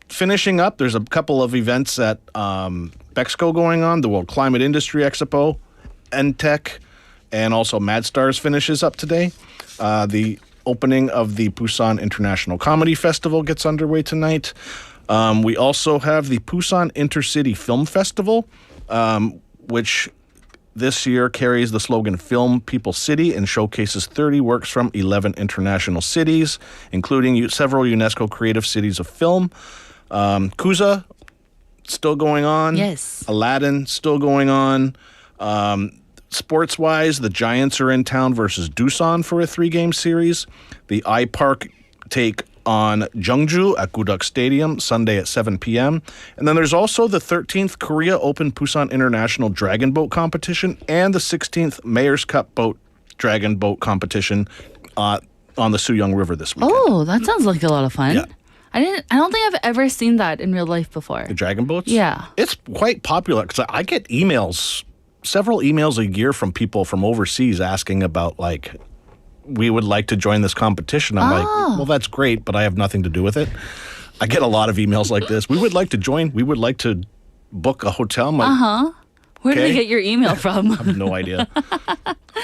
finishing up, there's a couple of events at Bexco going on, the World Climate Industry Expo, NTech, and also Mad Stars finishes up today. The opening of the Busan International Comedy Festival gets underway tonight. We also have the Busan Intercity Film Festival, which this year carries the slogan Film People City and showcases 30 works from 11 international cities, including several UNESCO Creative Cities of Film. Kuza, still going on. Yes. Aladdin, still going on. Sports-wise, the Giants are in town versus Doosan for a 3-game series. The iPark take on Jeongju at Gudok Stadium Sunday at 7 p.m. And then there's also the 13th Korea Open Busan International Dragon Boat Competition and the 16th Mayor's Cup Dragon Boat Competition on the Suyong River this weekend. Oh, that sounds like a lot of fun. Yeah. I don't think I've ever seen that in real life before. The dragon boats? Yeah. It's quite popular because I get several emails a year from people from overseas asking about, like, we would like to join this competition. I'm like, well, that's great, but I have nothing to do with it. I get a lot of emails like this. We would like to join. We would like to book a hotel. I'm like, Where did okay. they get your email from? I have no idea.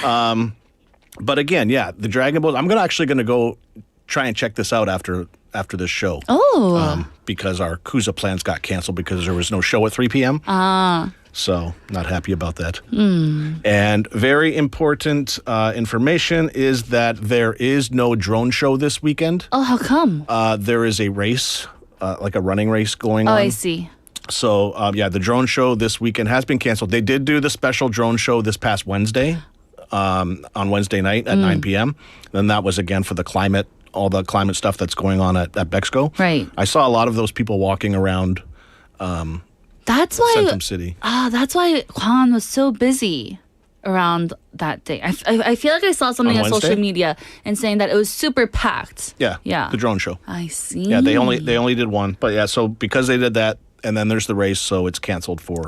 But again, yeah, the dragon boat. I'm actually going to go try and check this out after this show. Oh. Because our Kuza plans got canceled because there was no show at 3 p.m. So not happy about that. And very important information is that there is no drone show this weekend. Oh, how come? There is a race, like a running race going on. Oh, I see. So, the drone show this weekend has been canceled. They did do the special drone show this past Wednesday, on Wednesday night at 9 p.m. Then that was again for the climate, all the climate stuff that's going on at Bexco. Right. I saw a lot of those people walking around That's why. Centum City. That's why Gwanghwan was so busy around that day. I feel like I saw something On on social Wednesday? media and saying that it was super packed. Yeah. Yeah. The drone show. I see. Yeah, they only did one. But yeah, so because they did that, and then there's the race, so it's canceled for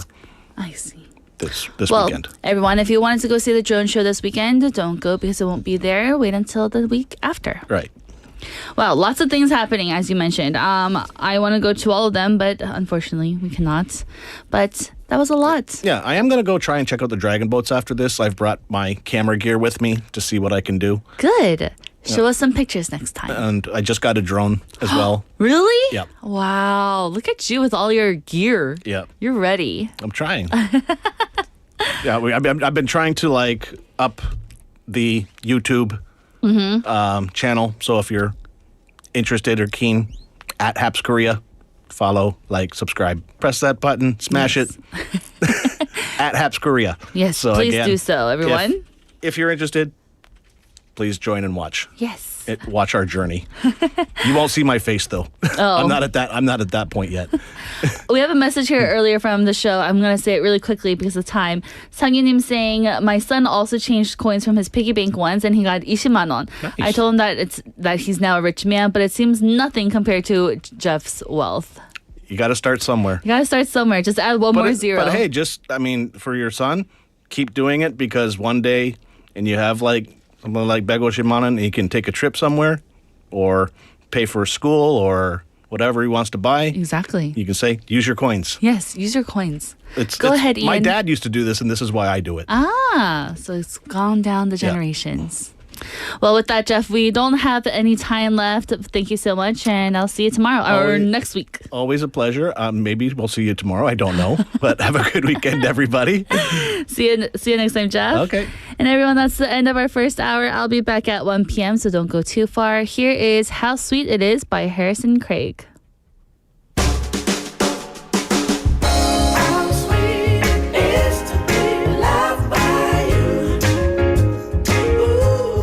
I see. this Well, weekend. everyone, if you wanted to go see the drone show this weekend, don't go because it won't be there. Wait until the week after. Right. Wow, lots of things happening, as you mentioned. I want to go to all of them, but unfortunately, we cannot. But that was a lot. Yeah, I am going to go try and check out the dragon boats after this. I've brought my camera gear with me to see what I can do. Good. Show us some pictures next time. And I just got a drone as well. Really? Yep. Wow. Look at you with all your gear. Yep. You're ready. I'm trying. Yeah, I've been trying to like up the YouTube channel. So if you're interested or keen, at Haps Korea, follow, like, subscribe, press that button, smash it. At Haps Korea. Yes, So please again, do so, everyone. If you're interested, please join and watch. Yes. Watch our journey. You won't see my face though. Oh. I'm not at that point yet. We have a message here earlier from the show. I'm going to say it really quickly because of time. Sang-Yunim saying, my son also changed coins from his piggy bank ones and he got 20만 won. Nice. I told him that he's now a rich man, but it seems nothing compared to Jeff's wealth. You got to start somewhere. You got to start somewhere. Just add one more zero. But hey, for your son, keep doing it because one day, and you have like something like Bego Shimanen, he can take a trip somewhere or pay for school or whatever he wants to buy. Exactly. You can say, use your coins. Yes, use your coins. Go ahead, Ian. My dad used to do this, and this is why I do it. So it's gone down the generations. Well, with that, Jeff, we don't have any time left. Thank you so much, and I'll see you tomorrow or next week. Always a pleasure. Maybe we'll see you tomorrow. I don't know, but have a good weekend, everybody. See you next time, Jeff. Okay. And everyone, that's the end of our first hour. I'll be back at 1 p.m., so don't go too far. Here is How Sweet It Is by Harrison Craig. How sweet it is to be loved by you. Ooh,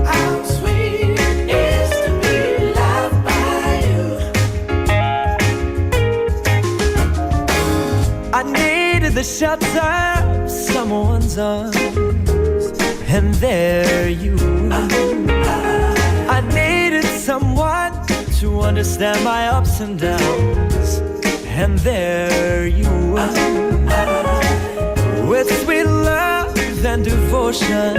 how sweet it is to be loved by you. I needed the shelter of someone's arms, and there you are. I needed someone to understand my ups and downs, and there you are. With sweet love and devotion,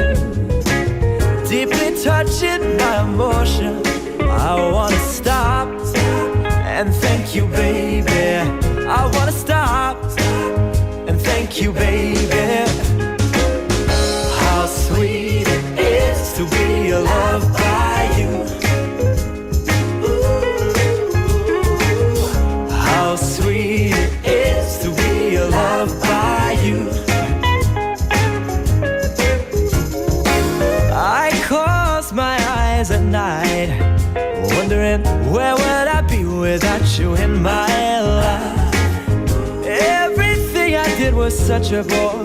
deeply touching my emotion, I wanna stop and thank you, baby. I wanna stop and thank you, baby. How sweet it is to be loved by you. How sweet it is to be loved by you. I close my eyes at night, wondering where would I be without you in my life. Everything I did was such a bore.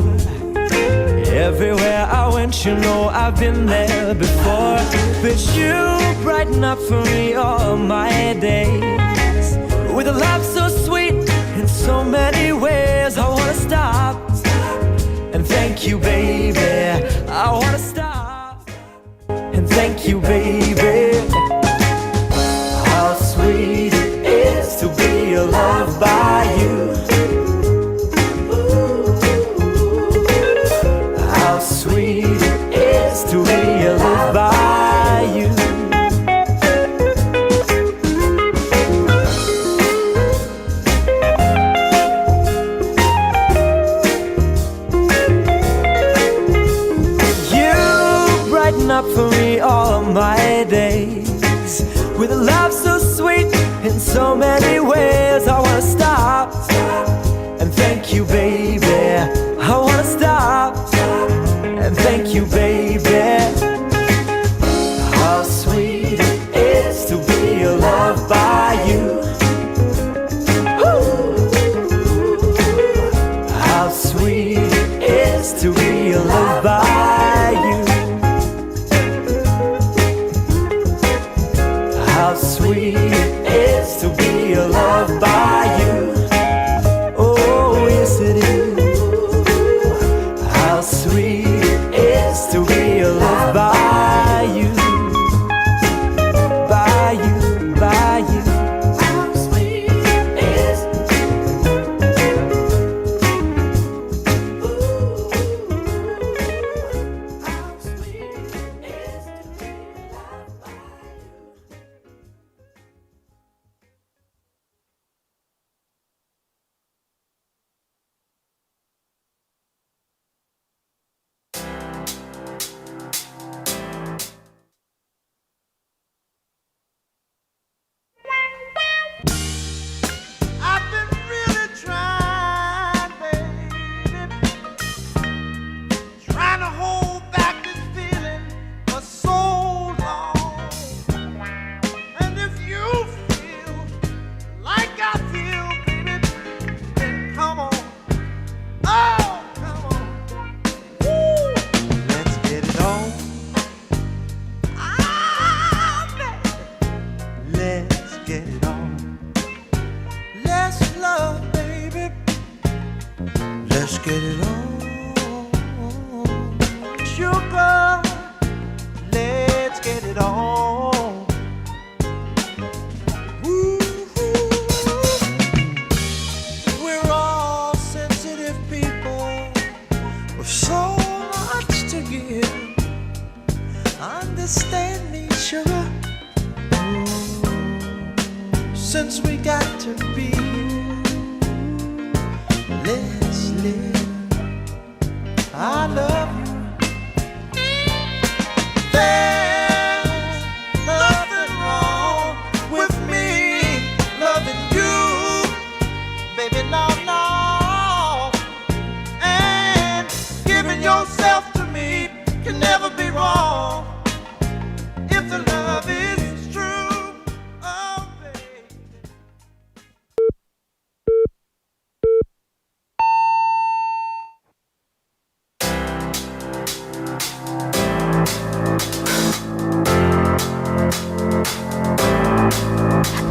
Everywhere I went, you know I've been there before. But you brighten up for me all my days with a love so sweet in so many ways. I wanna stop and thank you, baby. I wanna stop and thank you, baby. How sweet it is to be loved by you. How sweet it is to be loved by you. You brighten up for me all of my days with a love so sweet in so many ways. I wanna stop and thank you, baby. I wanna stop and thank you, baby. How sweet it is to be loved by you. How sweet it is to be loved by you. How sweet it is to be loved by you. Oh, yes it is. How sweet it is to be loved by you. By you, by you. How sweet it is. How sweet it is to be loved by you. I've been really trying, baby, trying to hold back this feeling for so long. And if you feel like I feel, baby, then come on. Oh, come on. Woo. Let's get it on. Ah, baby. Let's get it on. Let's love, baby. Let's get it on. Sugar, let's get it on. Woo-hoo. We're all sensitive people with so much to give. Understand me, sugar. Since we got to be here, let's live. I love you. There's nothing wrong with me loving you, baby, no, no. And giving yourself to me can never be wrong if the love is true. Oh, baby.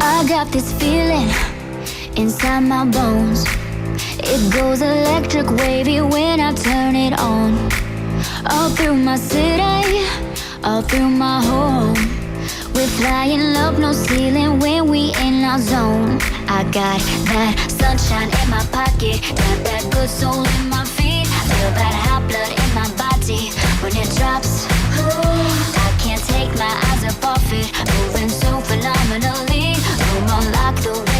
I got this feeling inside my bones. It goes electric wavy when I turn it on. All through my city, all through my home. We're flying love, no ceiling when we in our zone. I got that sunshine in my pocket, got that good soul in my feet. Feel that hot blood in my body when it drops. Ooh, I can't take my eyes up off it, moving so phenomenally. You're unlock the way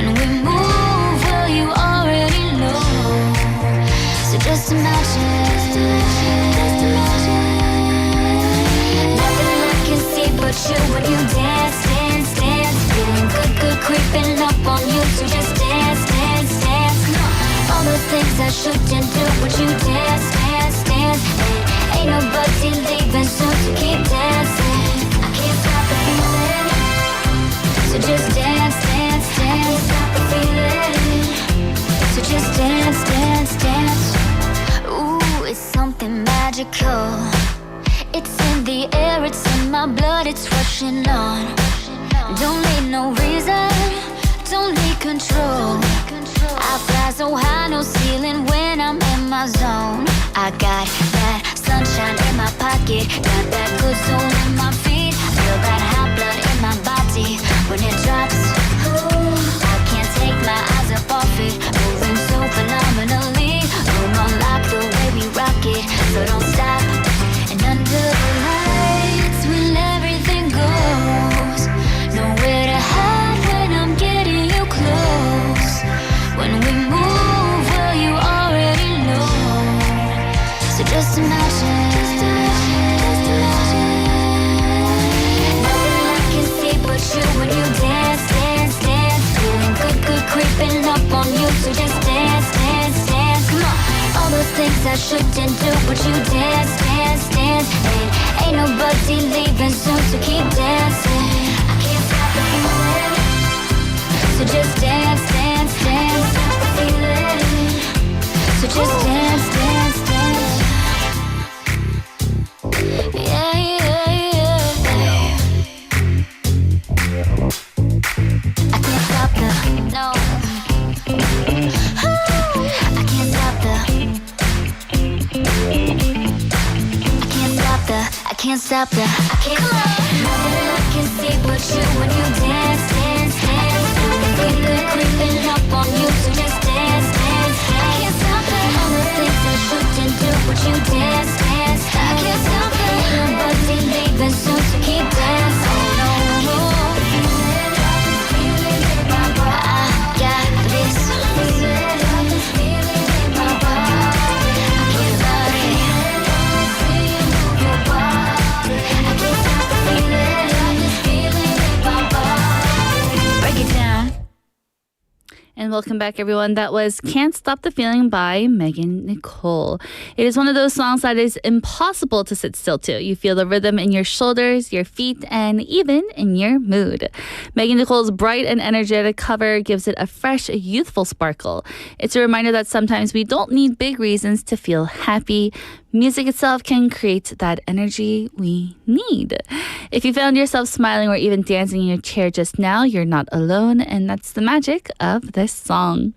When we move, well, you already know. So just imagine. Nothing I can see but you when you dance, dance, dance. Feeling good, good creeping up on you. So just dance, dance, dance. All the things I shouldn't do, but you dance, dance, dance. Ain't nobody leaving soon, so keep dancing. I can't stop the feeling. So just dance, dance, dance. Stop the feeling. So just dance, dance, dance. Ooh, it's something magical. It's in the air, it's in my blood, it's rushing on. Don't need no reason, don't need control. I fly so high, no ceiling when I'm in my zone. I got that sunshine in my pocket, got that good soul in my feet. Feel that hot blood in my body when it drops. Ooh, I can't take my eyes up off it, moving so phenomenally. Room on lock the way we rock it, so don't stop. And under the lights when everything goes, nowhere to hide when I'm getting you close. When we move, well, you already know. So just imagine. Nothing I can see but you when you dance, dance, dance. Feeling good, good creeping up on you. So just dance, dance, dance. Come on. All the things I shouldn't do, but you dance, dance, dance. Ain't nobody leaving soon, so keep dancing. I can't stop the feeling. So just dance, dance, dance. Stop the feeling. So just dance, dance, dance. Yeah, yeah, yeah. I can't stop the, no. I can't stop the. I can't stop the. I can't stop the. Nothing I can see but you when you dance, dance, dance. Feel good creeping up on you, so just dance, dance, dance. I can't stop it. All the things I shouldn't do, but you dance, dance, dance. I can't stop it. Nobody leaving soon, so keep dancing. No, no. I got this. And welcome back, everyone. That was Can't Stop the Feeling by Megan Nicole. It is one of those songs that is impossible to sit still to. You feel the rhythm in your shoulders, your feet, and even in your mood. Megan Nicole's bright and energetic cover gives it a fresh, youthful sparkle. It's a reminder that sometimes we don't need big reasons to feel happy. Music itself can create that energy we need. If you found yourself smiling or even dancing in your chair just now, you're not alone, and that's the magic of this song.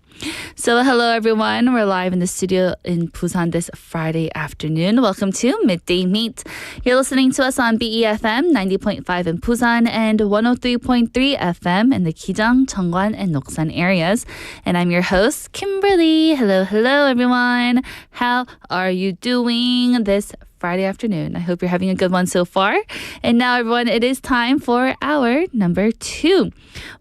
So hello everyone, we're live in the studio in Busan this Friday afternoon. Welcome to Midday Mate. You're listening to us on BEFM 90.5 in Busan and 103.3 FM in the Gijang, Cheongwan, and Noksan areas. And I'm your host, Kimberly. Hello everyone. How are you doing this Friday afternoon? I hope you're having a good one so far. And now, everyone, it is time for our number 2.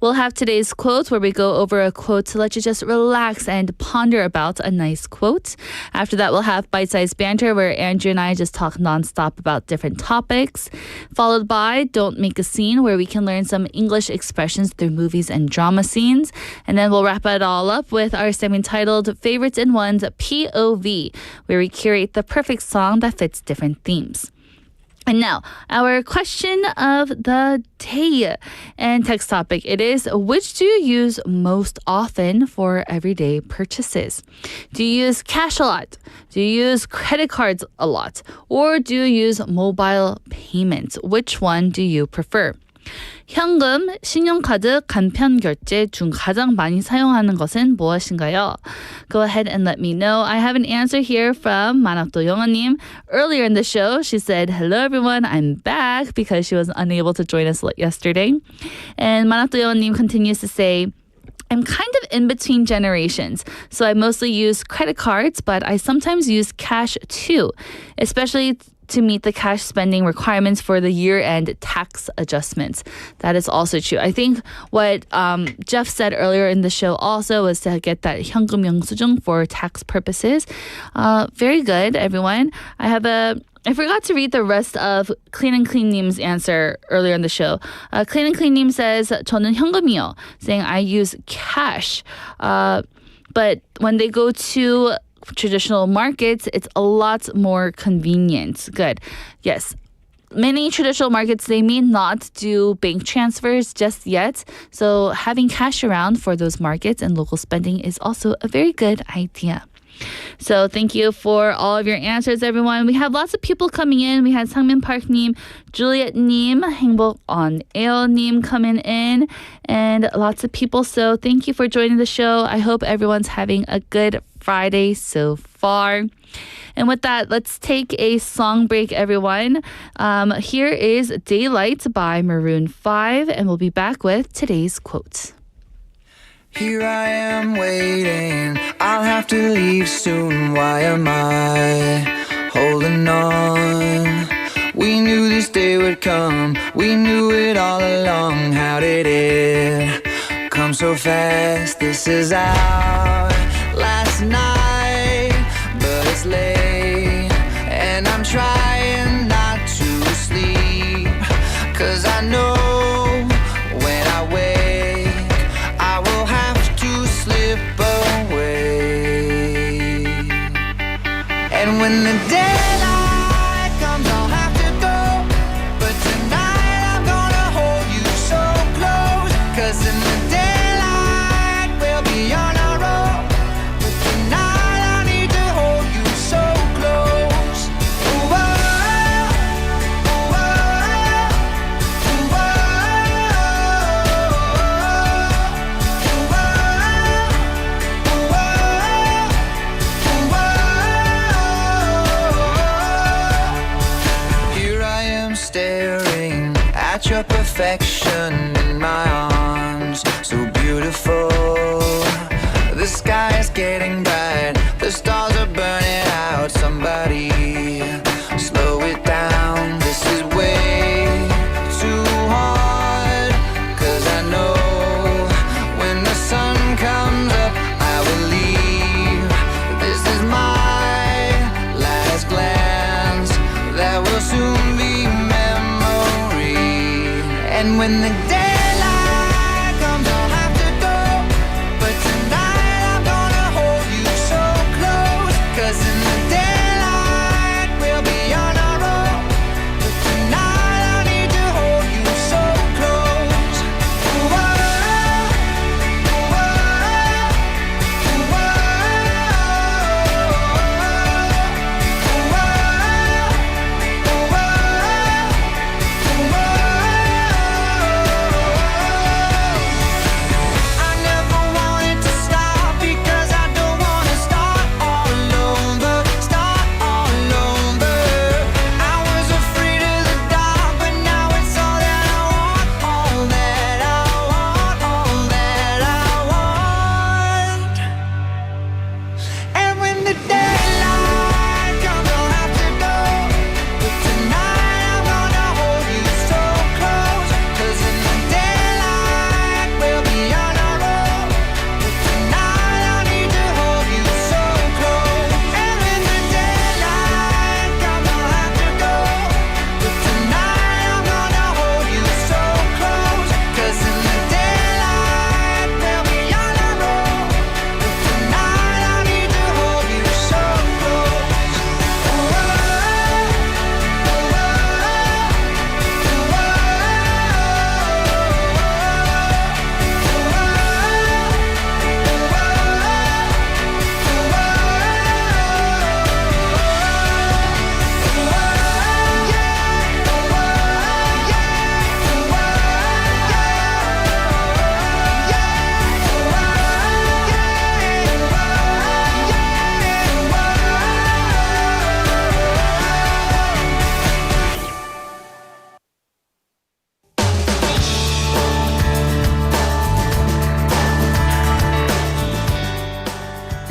We'll have today's quote where we go over a quote to let you just relax and ponder about a nice quote. After that, we'll have bite-sized banter where Andrew and I just talk nonstop about different topics. Followed by Don't Make a Scene, where we can learn some English expressions through movies and drama scenes. And then we'll wrap it all up with our segment titled Favorites in One's POV, where we curate the perfect song that fits different themes. And now, our question of the day and text topic, it is, which do you use most often for everyday purchases? Do you use cash a lot? Do you use credit cards a lot? Or do you use mobile payments? Which one do you prefer? 현금, 신용카드, 간편결제 중 가장 많이 사용하는 것은 무엇인가요? Go ahead and let me know. I have an answer here from 만학도 영어님. Earlier in the show, she said, hello everyone, I'm back, because she was unable to join us yesterday. And 만학도 영어님 continues to say, I'm kind of in between generations, so I mostly use credit cards, but I sometimes use cash too, especially to meet the cash spending requirements for the year-end tax adjustments. That is also true. I think what Jeff said earlier in the show also was to get that 현금 영수증 for tax purposes. Very good, everyone. I forgot to read the rest of Clean and Clean님's answer earlier in the show. Clean and Clean님 says, 저는 현금이요, saying I use cash. But when they go to traditional markets, it's a lot more convenient. Good. Yes. Many traditional markets, they may not do bank transfers just yet. So having cash around for those markets and local spending is also a very good idea. So thank you for all of your answers, everyone. We have lots of people coming in. We had Sangmin Park-님, Juliet-님, 행복 on Ail-님 coming in, and lots of people. So thank you for joining the show. I hope everyone's having a good Friday so far. And with that, let's take a song break, everyone. Here is Daylight by Maroon 5, and we'll be back with today's quote. Here I am waiting, I'll have to leave soon. Why am I holding on? We knew this day would come, we knew it all along. How did it come so fast? This is our last night, but it's late, and I'm trying not to sleep, 'cause I know when I wake I will have to slip away. And when the daylight comes I'll have to go, but tonight I'm gonna hold you so close, 'cause in the daylight we'll be on our own, but tonight I need to hold you so close. Ooh, oh, ooh, oh, ooh, staring at your perfection in my arms, so beautiful. The sky is getting bright, the stars are burning out. Somebody slow it down, this is way too hard, 'cause I know when the sun comes up I will leave. This is my last glance, that will soon be memory. And when the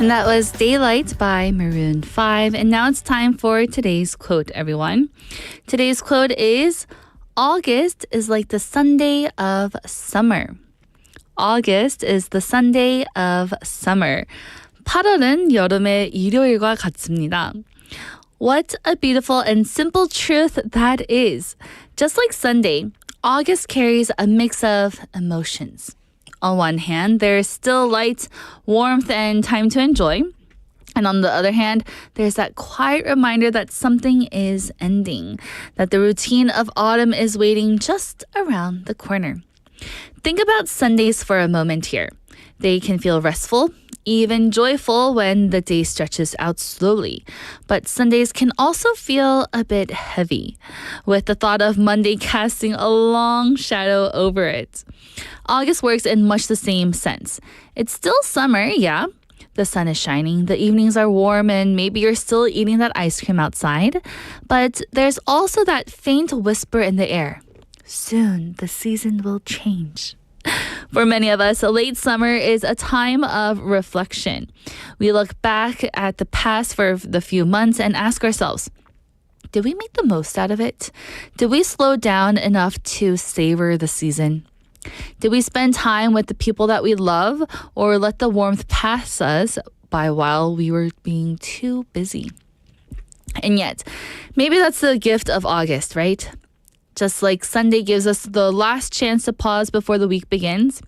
And that was Daylight by Maroon 5. And now it's time for today's quote, everyone. Today's quote is, August is like the Sunday of summer. August is the Sunday of summer. 8월은 여름의 일요일과 같습니다. What a beautiful and simple truth that is. Just like Sunday, August carries a mix of emotions. On one hand, there's still light, warmth, and time to enjoy. And on the other hand, there's that quiet reminder that something is ending, that the routine of autumn is waiting just around the corner. Think about Sundays for a moment here. They can feel restful, even joyful when the day stretches out slowly. But Sundays can also feel a bit heavy, with the thought of Monday casting a long shadow over it. August works in much the same sense. It's still summer, yeah. The sun is shining, the evenings are warm, and maybe you're still eating that ice cream outside. But there's also that faint whisper in the air. Soon, the season will change. For many of us, late summer is a time of reflection. We look back at the past for the few months and ask ourselves, did we make the most out of it? Did we slow down enough to savor the season? Did we spend time with the people that we love or let the warmth pass us by while we were being too busy? And yet, maybe that's the gift of August, right? Just like Sunday gives us the last chance to pause before the week begins,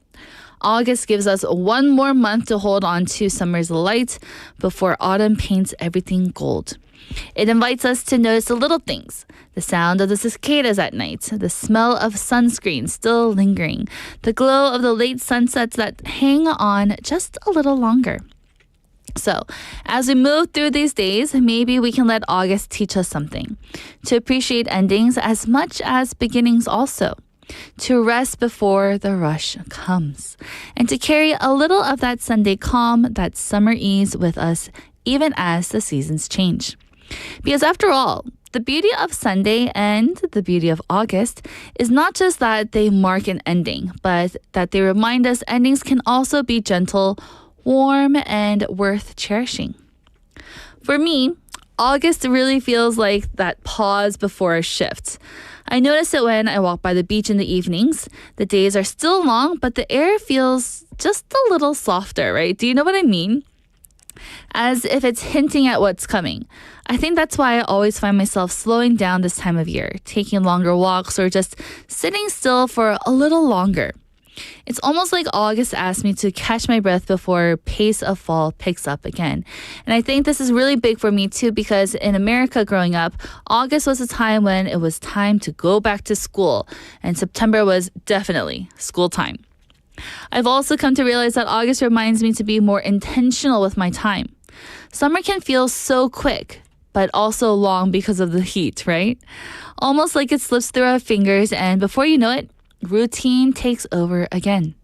August gives us one more month to hold on to summer's light before autumn paints everything gold. It invites us to notice the little things, the sound of the cicadas at night, the smell of sunscreen still lingering, the glow of the late sunsets that hang on just a little longer. So, as we move through these days, maybe we can let August teach us something. To appreciate endings as much as beginnings also. To rest before the rush comes. And to carry a little of that Sunday calm, that summer ease with us, even as the seasons change. Because after all, the beauty of Sunday and the beauty of August is not just that they mark an ending, but that they remind us endings can also be gentle, warm, and worth cherishing. For me, August really feels like that pause before a shift. I notice it when I walk by the beach in the evenings. The days are still long, but the air feels just a little softer, right? Do you know what I mean? As if it's hinting at what's coming. I think that's why I always find myself slowing down this time of year, taking longer walks or just sitting still for a little longer. It's almost like August asked me to catch my breath before pace of fall picks up again. And I think this is really big for me too because in America growing up, August was a time when it was time to go back to school and September was definitely school time. I've also come to realize that August reminds me to be more intentional with my time. Summer can feel so quick, but also long because of the heat, right? Almost like it slips through our fingers and before you know it, routine takes over again.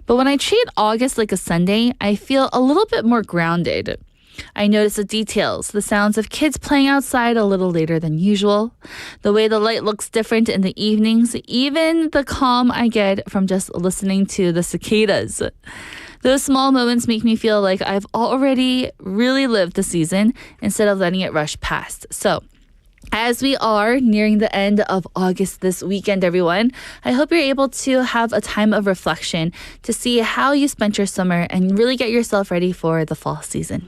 But when I treat August like a Sunday, I feel a little bit more grounded. I notice the details, the sounds of kids playing outside a little later than usual, the way the light looks different in the evenings, even the calm I get from just listening to the cicadas. Those small moments make me feel like I've already really lived the season instead of letting it rush past. So, as we are nearing the end of August this weekend, everyone, I hope you're able to have a time of reflection to see how you spent your summer and really get yourself ready for the fall season.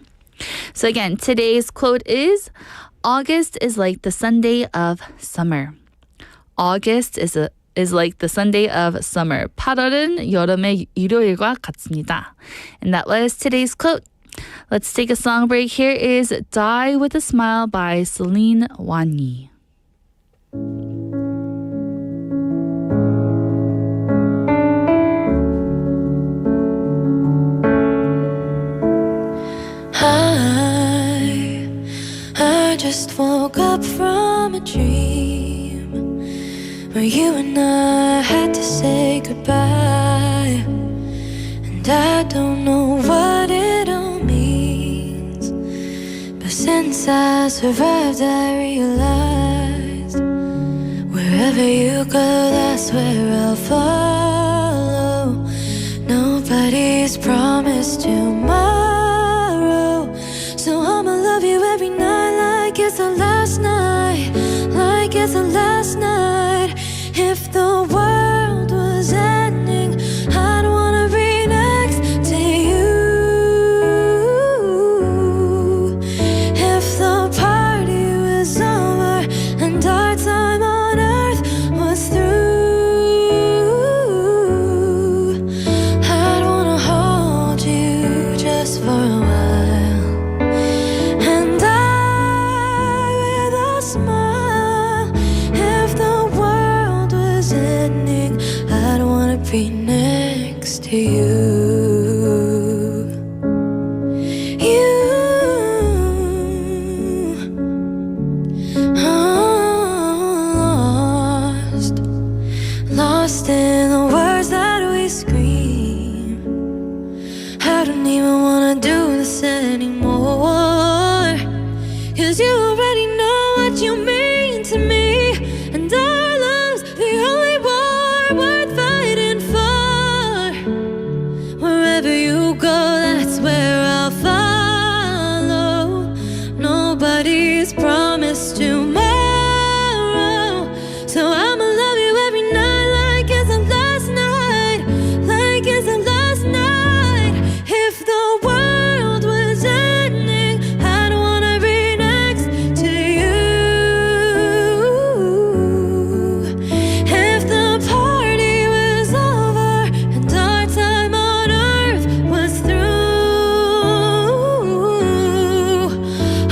So again, today's quote is, August is like the Sunday of summer. August is like the Sunday of summer. 8월은 여름의 일요일과 같습니다. And that was today's quote. Let's take a song break. Here is Die With a Smile by Celine Wani. I just woke up from a dream where you and I had to say goodbye, and I don't know what it all means, but since I survived I realized wherever you go that's where I'll follow. Nobody's promised tomorrow, next to you. Lost in the words that we scream. I don't even wanna do this anymore, 'cause you already know what you mean to me, and our love's the only war worth fighting for. Wherever you go, that's where I'll follow. Nobody's promised tomorrow, so I'ma love you every night like it's the last night, like it's the last night. If the world was ending, I'd wanna be next to you. If the party was over and our time on earth was through,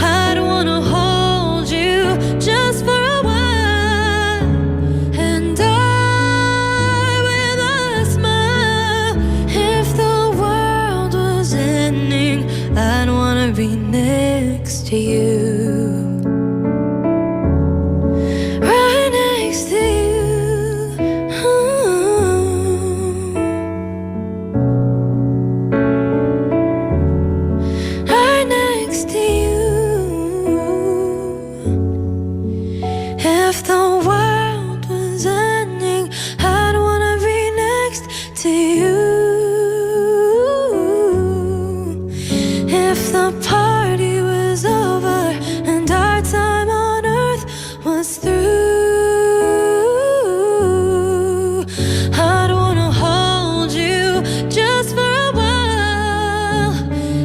I'd wanna hold you just for a while, and die with a smile. If the world was ending, I'd wanna be next to you. Right next to you. Right next to you. If the world was ending, I'd wanna be next to you. If the party was over and our time on earth was through, I'd wanna hold you just for a while,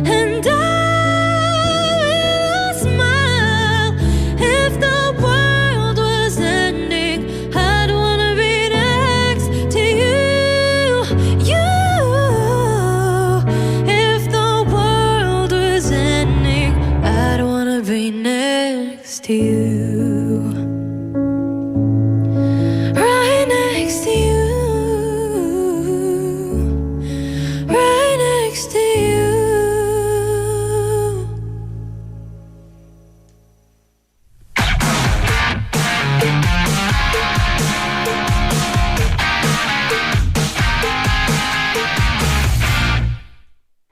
and die with a smile. If the world was ending, I'd wanna be next to you. If the world was ending, I'd wanna be next to you. Right next to you. Right next to you.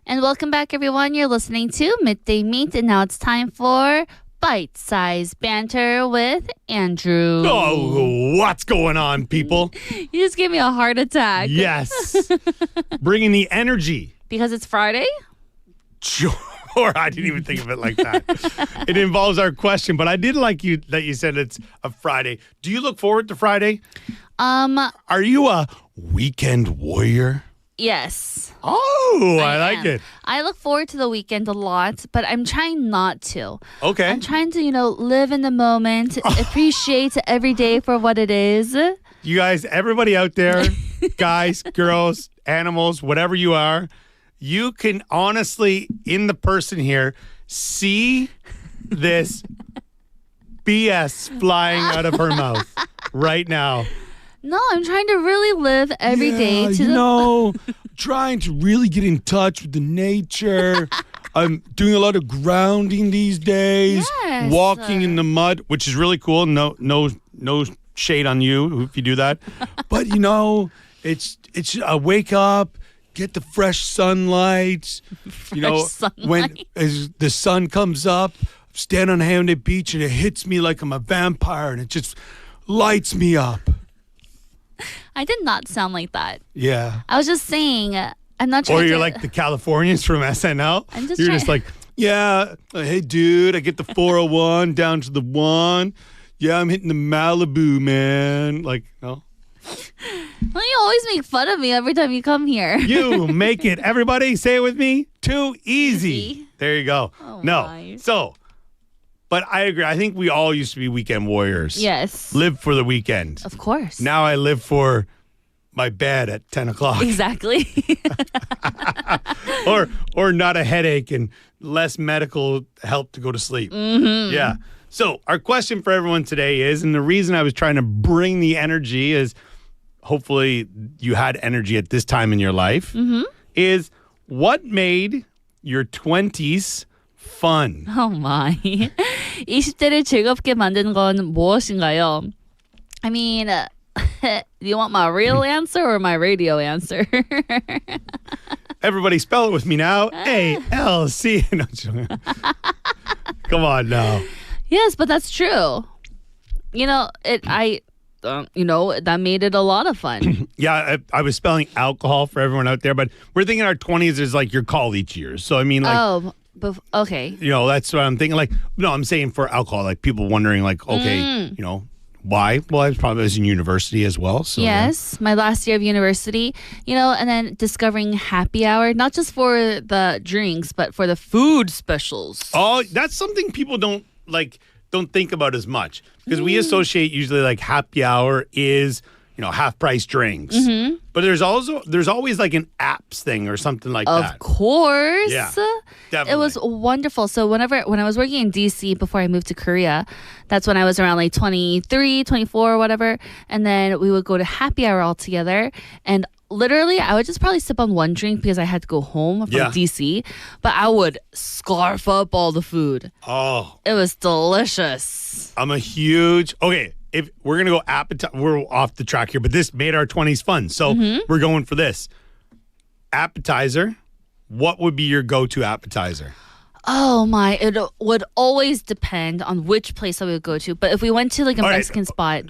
And welcome back, everyone. You're listening to Midday Mate, and now it's time for Bite-Size Banter with Andrew. Oh, what's going on, people? You just gave me a heart attack. Yes. Bringing the energy. Because it's Friday? Sure. I didn't even think of it like that. It involves our question, but I did like you that you said it's a Friday. Do you look forward to Friday? Are you a weekend warrior? Yes. Oh, I like am. it. I look forward to the weekend a lot, but I'm trying not to. Okay. I'm trying to, live in the moment, appreciate every day for what it is. You guys, everybody out there, guys, girls, animals, whatever you are, you can honestly, in the person here, see this BS flying out of her mouth right now. No, I'm trying to really live every day to trying to really get in touch with the nature. I'm doing a lot of grounding these days, Yes. walking in the mud, which is really cool. No shade on you if you do that. But it's I wake up, get the fresh sunlight. When as the sun comes up, stand on Hampton Beach and it hits me like I'm a vampire and it just lights me up. I did not sound like that. Yeah. I was just saying, I'm not trying Or to... you're like the Californians from SNL. I'm just you're trying- just like, yeah, hey, dude, I get the 401 down to the 1. Yeah, I'm hitting the Malibu, man. Like, no. Well, you always make fun of me every time you come here. You make it. Everybody, say it with me. Too easy. Easy. There you go. Oh, no. my. So, but I agree. I think we all used to be weekend warriors. Yes. Live for the weekend. Of course. Now I live for my bed at 10 o'clock. Exactly. or not a headache and less medical help to go to sleep. Mm-hmm. Yeah. So our question for everyone today is, and the reason I was trying to bring the energy is, hopefully you had energy at this time in your life, is what made your 20s fun? Oh my. 20대를 즐겁게 만드는 건 무엇인가요? I mean, do you want my real answer or my radio answer? Everybody spell it with me now. A-L-C. No, come on now. Yes, but that's true. You know, that made it a lot of fun. Yeah, I was spelling alcohol for everyone out there, but we're thinking our 20s is like your college years. So, I mean, like, okay. you know, that's what I'm thinking. Like, no, I'm saying for alcohol, like people wondering, like, okay, you know, why? Well, I was in university as well. So Yes, my last year of university, you know, and then discovering happy hour, not just for the drinks, but for the food specials. Oh, that's something people don't think about as much because we associate usually like happy hour is, you know, half price drinks. But there's always like an apps thing or something like that. Of course. Yeah, definitely. It was wonderful. So when I was working in DC before I moved to Korea, that's when I was around like 23, 24 or whatever. And then we would go to happy hour all together. And literally, I would just probably sip on one drink because I had to go home from DC. But I would scarf up all the food. Oh. It was delicious. I'm a huge... Okay, if we're going to go appetizer... We're off the track here, but this made our 20s fun. So we're going for this. Appetizer. What would be your go-to appetizer? Oh my, it would always depend on which place I would go to. But if we went to like a Mexican spot...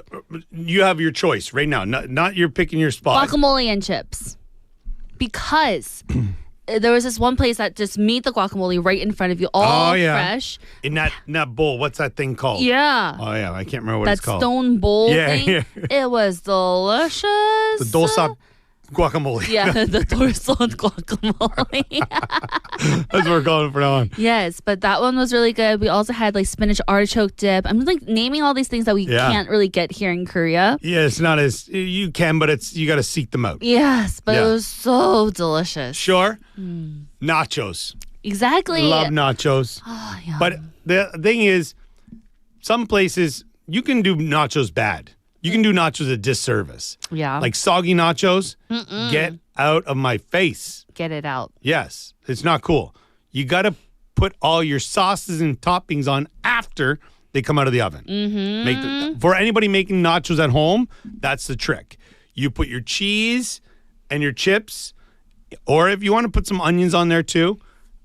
You have your choice right now. Not you're picking your spot. Guacamole and chips. Because there was this one place that just made the guacamole right in front of you, all fresh. In that bowl, what's that thing called? Yeah. Oh, yeah, I can't remember what that it's called. stone bowl Yeah, thing. yeah. It was delicious. The dosa guacamole. Yeah, the torson guacamole. That's what we're calling it from now on. Yes, but that one was really good. We also had like spinach artichoke dip. I'm like naming all these things that we can't really get here in Korea. Yeah, it's not as you can, but you got to seek them out. Yes, but it was so delicious. Sure. Nachos. Exactly. Love nachos. Oh, yeah. But the thing is, some places you can do nachos bad. You can do nachos a disservice. Yeah. Like soggy nachos, get out of my face. Get it out. Yes, it's not cool. You got to put all your sauces and toppings on after they come out of the oven. For anybody making nachos at home, that's the trick. You put your cheese and your chips, or if you want to put some onions on there too,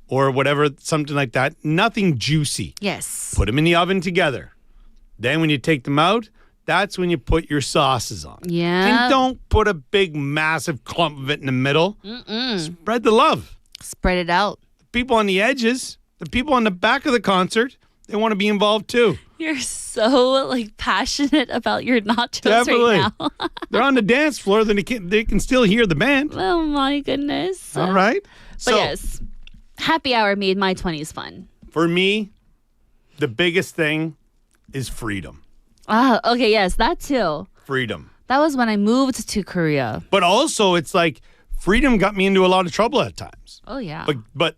or whatever, something like that. Nothing juicy. Yes. Put them in the oven together. Then when you take them out, that's when you put your sauces on. Yeah. And don't put a big, massive clump of it in the middle. Spread the love. Spread it out. The people on the edges, the people on the back of the concert, they want to be involved too. You're so like passionate about your nachos Definitely. right now. They're on the dance floor, then they can still hear the band. Oh my goodness. All right. But yes, happy hour made my 20s fun. For me, the biggest thing is freedom. Ah, okay, yes, that too. Freedom. That was when I moved to Korea. But also, it's like freedom got me into a lot of trouble at times. Oh yeah. But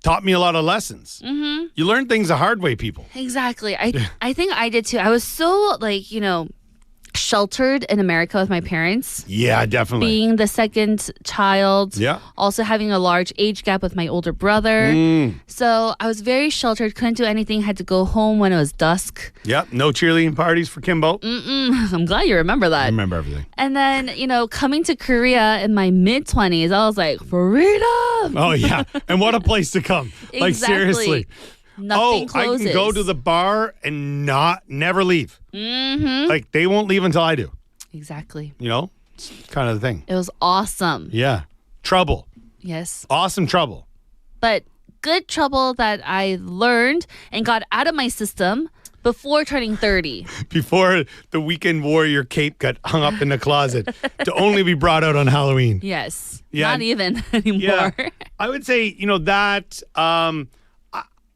taught me a lot of lessons. You learn things the hard way, people. Exactly. I think I did too. I was so like, you know, sheltered in America with my parents. Yeah, definitely. Being the second child. Yeah. Also having a large age gap with my older brother. So I was very sheltered, couldn't do anything, had to go home when it was dusk. Yep. No cheerleading parties for Kimbo. I'm glad you remember that. I remember everything. And then, you know, coming to Korea in my mid-20s, I was like, freedom! Oh, yeah. And what a place to come. Like, seriously. Nothing closes. I can go to the bar and never leave. Like, they won't leave until I do. Exactly. You know? It's kind of the thing. It was awesome. Yeah. Trouble. Yes. Awesome trouble. But good trouble that I learned and got out of my system before turning 30. Before the weekend warrior cape got hung up in the closet to only be brought out on Halloween. Yes. Yeah. Not even anymore. Yeah. I would say, you know, that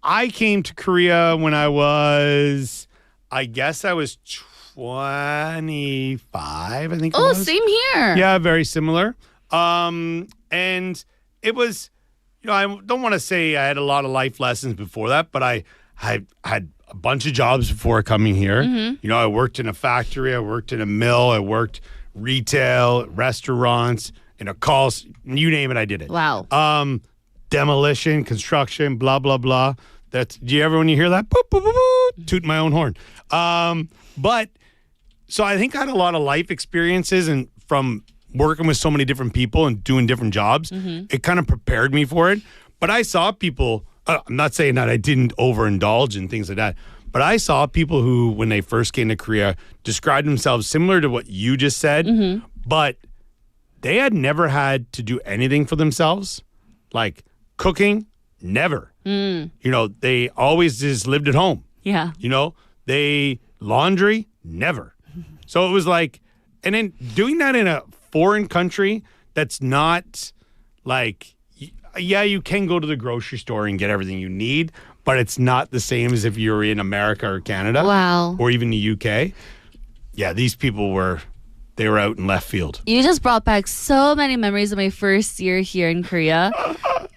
I came to Korea when I was 25, I think. Oh, it was. same here. Yeah, very similar. And it was, you know, I don't want to say I had a lot of life lessons before that, but I had a bunch of jobs before coming here. You know, I worked in a factory, I worked in a mill, I worked retail, restaurants, calls, you name it, I did it. Wow. Demolition, construction, blah, blah, blah. Do you ever, when you hear that, boop, boop, boop, boop, toot my own horn. But so I think I had a lot of life experiences, and from working with so many different people and doing different jobs, it kind of prepared me for it. But I saw people, I'm not saying that I didn't overindulge and things like that, but I saw people who, when they first came to Korea, described themselves similar to what you just said, but they had never had to do anything for themselves, like cooking, never. They always just lived at home. Yeah. They laundry, never. So it was like, and then doing that in a foreign country that's not like, yeah, you can go to the grocery store and get everything you need, but it's not the same as if you were in America or Canada. Wow. Or even the UK. Yeah, these people were out in left field. You just brought back so many memories of my first year here in Korea,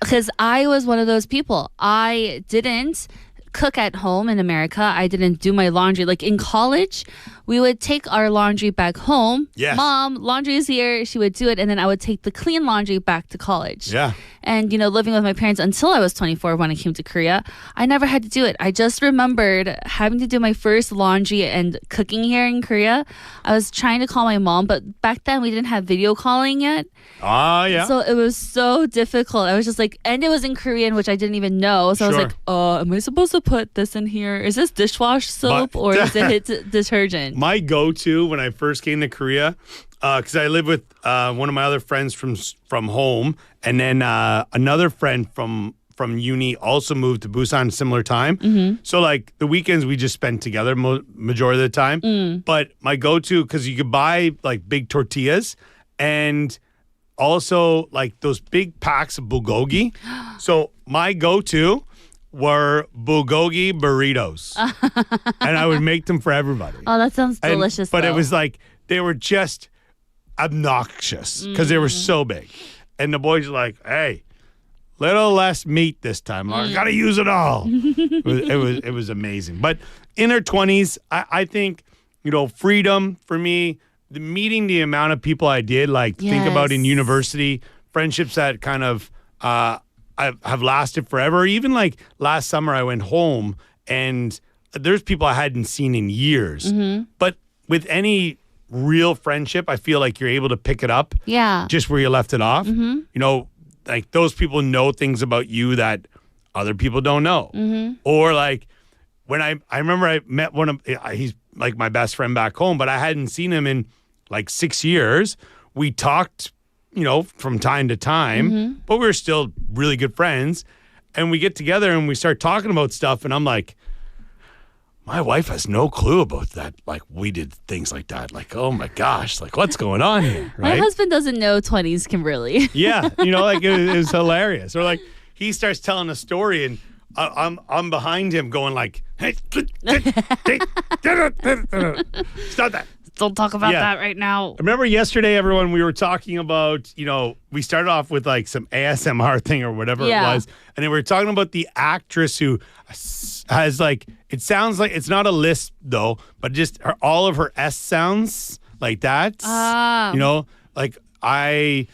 because I was one of those people. I didn't cook at home in America. I didn't do my laundry. Like in college, we would take our laundry back home. Yes. Mom, laundry is here. She would do it, and then I would take the clean laundry back to college. Yeah. And, living with my parents until I was 24 when I came to Korea, I never had to do it. I just remembered having to do my first laundry and cooking here in Korea. I was trying to call my mom, but back then we didn't have video calling yet. Yeah. So it was so difficult. I was just like, and it was in Korean, which I didn't even know. So I was Sure. like, am I supposed to put this in here? Is this dishwash soap or is it detergent? My go-to when I first came to Korea, because I live with one of my other friends from home, and then another friend from uni also moved to Busan similar time. So like the weekends we just spent together majority of the time. But my go-to, because you could buy like big tortillas and also like those big packs of bulgogi. So my go-to were bulgogi burritos. And I would make them for everybody. Oh, that sounds delicious. But it though. was like, they were just obnoxious because they were so big. And the boys were like, hey, little less meat this time. I got to use it all. It was amazing. But in their 20s, I think, freedom for me, meeting the amount of people I did, like think about in university, friendships that kind of have lasted forever. Even like last summer, I went home and there's people I hadn't seen in years. But with any real friendship, I feel like you're able to pick it up just where you left it off. Like those people know things about you that other people don't know. Or like when I remember I met he's like my best friend back home, but I hadn't seen him in like 6 years. We talked, from time to time, but we were still really good friends. And we get together and we start talking about stuff. And I'm like, my wife has no clue about that. Like we did things like that. Like, oh my gosh, like what's going on here? Right? My husband doesn't know 20s Kimberly. Yeah. Like it was hilarious. Or like he starts telling a story and I'm behind him going like, hey, stop that. Don't talk about that right now. I remember yesterday, everyone, we were talking about, we started off with like some ASMR thing or whatever it was. And then we were talking about the actress who has like, it sounds like, it's not a lisp though, but just all of her S sounds like that. Like I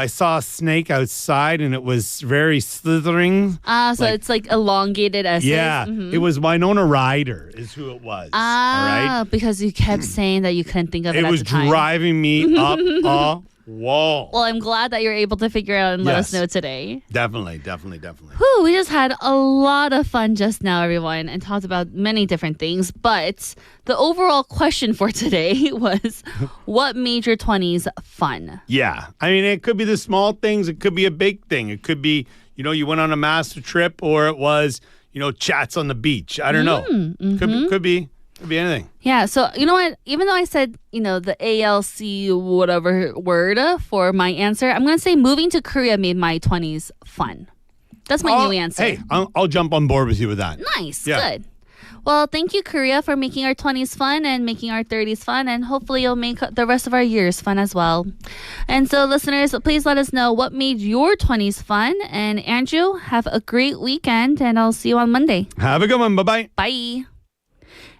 saw a snake outside and it was very slithering. So it's like elongated S's. Yeah, it was Winona Ryder is who it was. All right? Because you kept saying that you couldn't think of it It at was the time. driving me up a wall. Well, I'm glad that you're able to figure it out and let us know today. Definitely. Whew, we just had a lot of fun just now, everyone, and talked about many different things. But the overall question for today was, what made your 20s fun? Yeah. I mean, it could be the small things. It could be a big thing. It could be, you went on a massive trip, or it was, chats on the beach. I don't know. Could be anything. Yeah, so you know what? Even though I said, the ALC whatever word for my answer, I'm going to say moving to Korea made my 20s fun. That's my new answer. Hey, I'll jump on board with you with that. Nice. Yeah. Good. Well, thank you, Korea, for making our 20s fun and making our 30s fun. And hopefully you'll make the rest of our years fun as well. And so, listeners, please let us know what made your 20s fun. And Andrew, have a great weekend. And I'll see you on Monday. Have a good one. Bye-bye. Bye.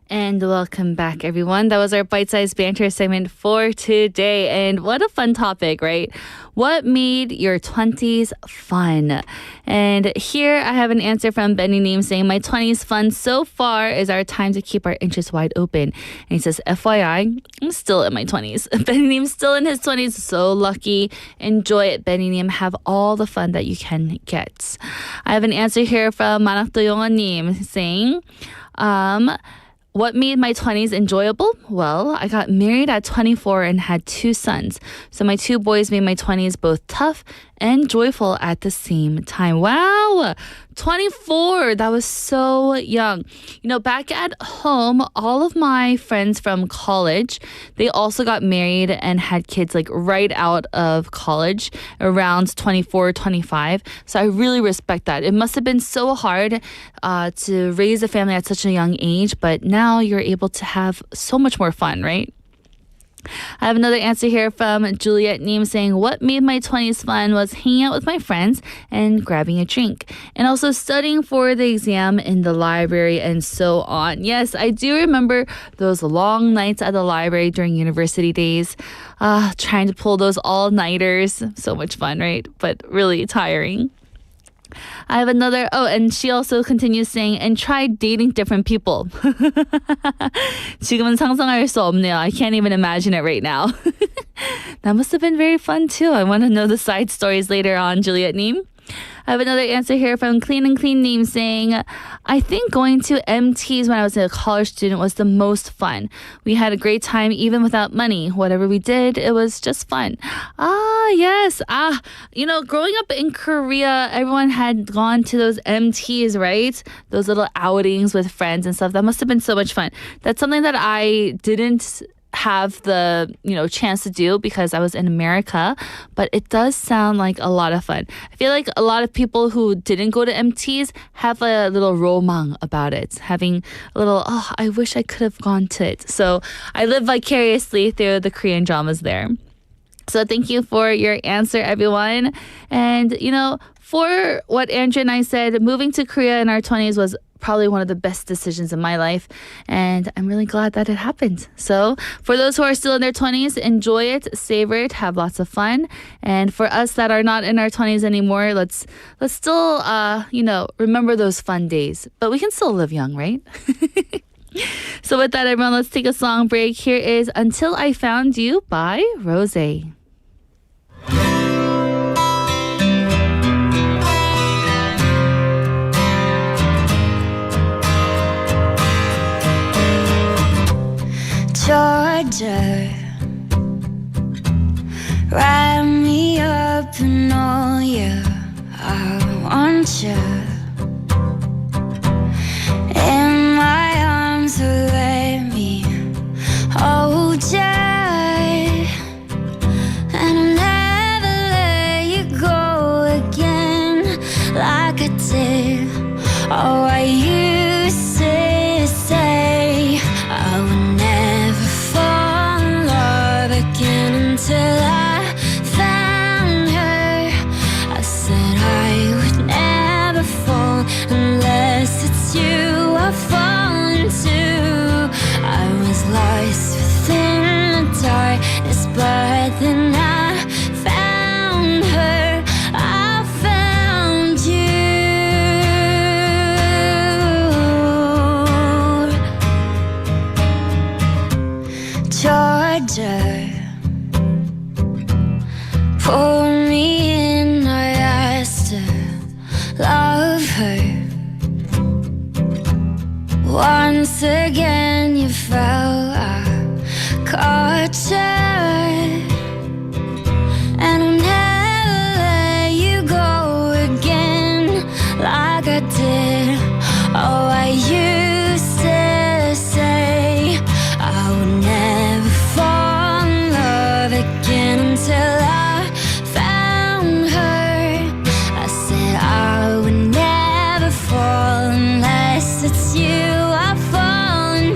And welcome back, everyone. That was our bite-sized banter segment for today. And what a fun topic, right? What made your 20s fun? And here I have an answer from Benny Neem saying, my 20s fun so far is our time to keep our interests wide open. And he says, FYI, I'm still in my 20s. Benny Neem's still in his 20s. So lucky. Enjoy it, Benny Neem. Have all the fun that you can get. I have an answer here from Manakto Neem saying, what made my 20s enjoyable? Well, I got married at 24 and had 2 sons. So my 2 boys made my 20s both tough and joyful at the same time. Wow! 24! That was so young. You know, back at home, all of my friends from college, they also got married and had kids like right out of college, around 24, 25. So I really respect that. It must have been so hard to raise a family at such a young age, but now you're able to have so much more fun, right? I have another answer here from Juliet Neem saying, what made my 20s fun was hanging out with my friends and grabbing a drink, and also studying for the exam in the library and so on. Yes, I do remember those long nights at the library during university days, trying to pull those all-nighters. So much fun, right? But really tiring. I have another, and she also continues saying, and try dating different people. 지금은 상상할 수 없네요. I can't even imagine it right now. That must have been very fun too. I want to know the side stories later on, Juliet Neem. I have another answer here from Clean and Clean Neem saying, I think going to MTs when I was a college student was the most fun. We had a great time even without money. Whatever we did, it was just fun. Yes. You know, growing up in Korea, everyone had gone to those MTs, right? Those little outings with friends and stuff. That must have been so much fun. That's something that I didn't have the chance to do because I was in America, but it does sound like a lot of fun. I feel like a lot of people who didn't go to MTs have a little romang about it, having a little, I wish I could have gone to it. So I live vicariously through the Korean dramas there. So thank you for your answer, everyone. And for what Andrea and I said, moving to Korea in our 20s was probably one of the best decisions in my life, and I'm really glad that it happened. So for those who are still in their 20s, enjoy it, savor it, have lots of fun. And for us that are not in our 20s anymore, let's still remember those fun days, but we can still live young, right? So with that, everyone, let's take a song break. Here is Until I Found You by Rose. Georgia, wrap me up in all you. I want you in my arms, so let me hold you, and I'll never let you go again like I did. Oh, I used to say I would never fall in love again until I found her. I said I would never fall unless it's you I fall into. I was lost within the darkness, but then I found her. I found you. Georgia, pull me in, I asked to love her. Once again you fell, I caught you, and I'll never let you go again like I did. Oh, I used to say I would never fall in love again until I found her. I said I would never fall unless it's you I fall into.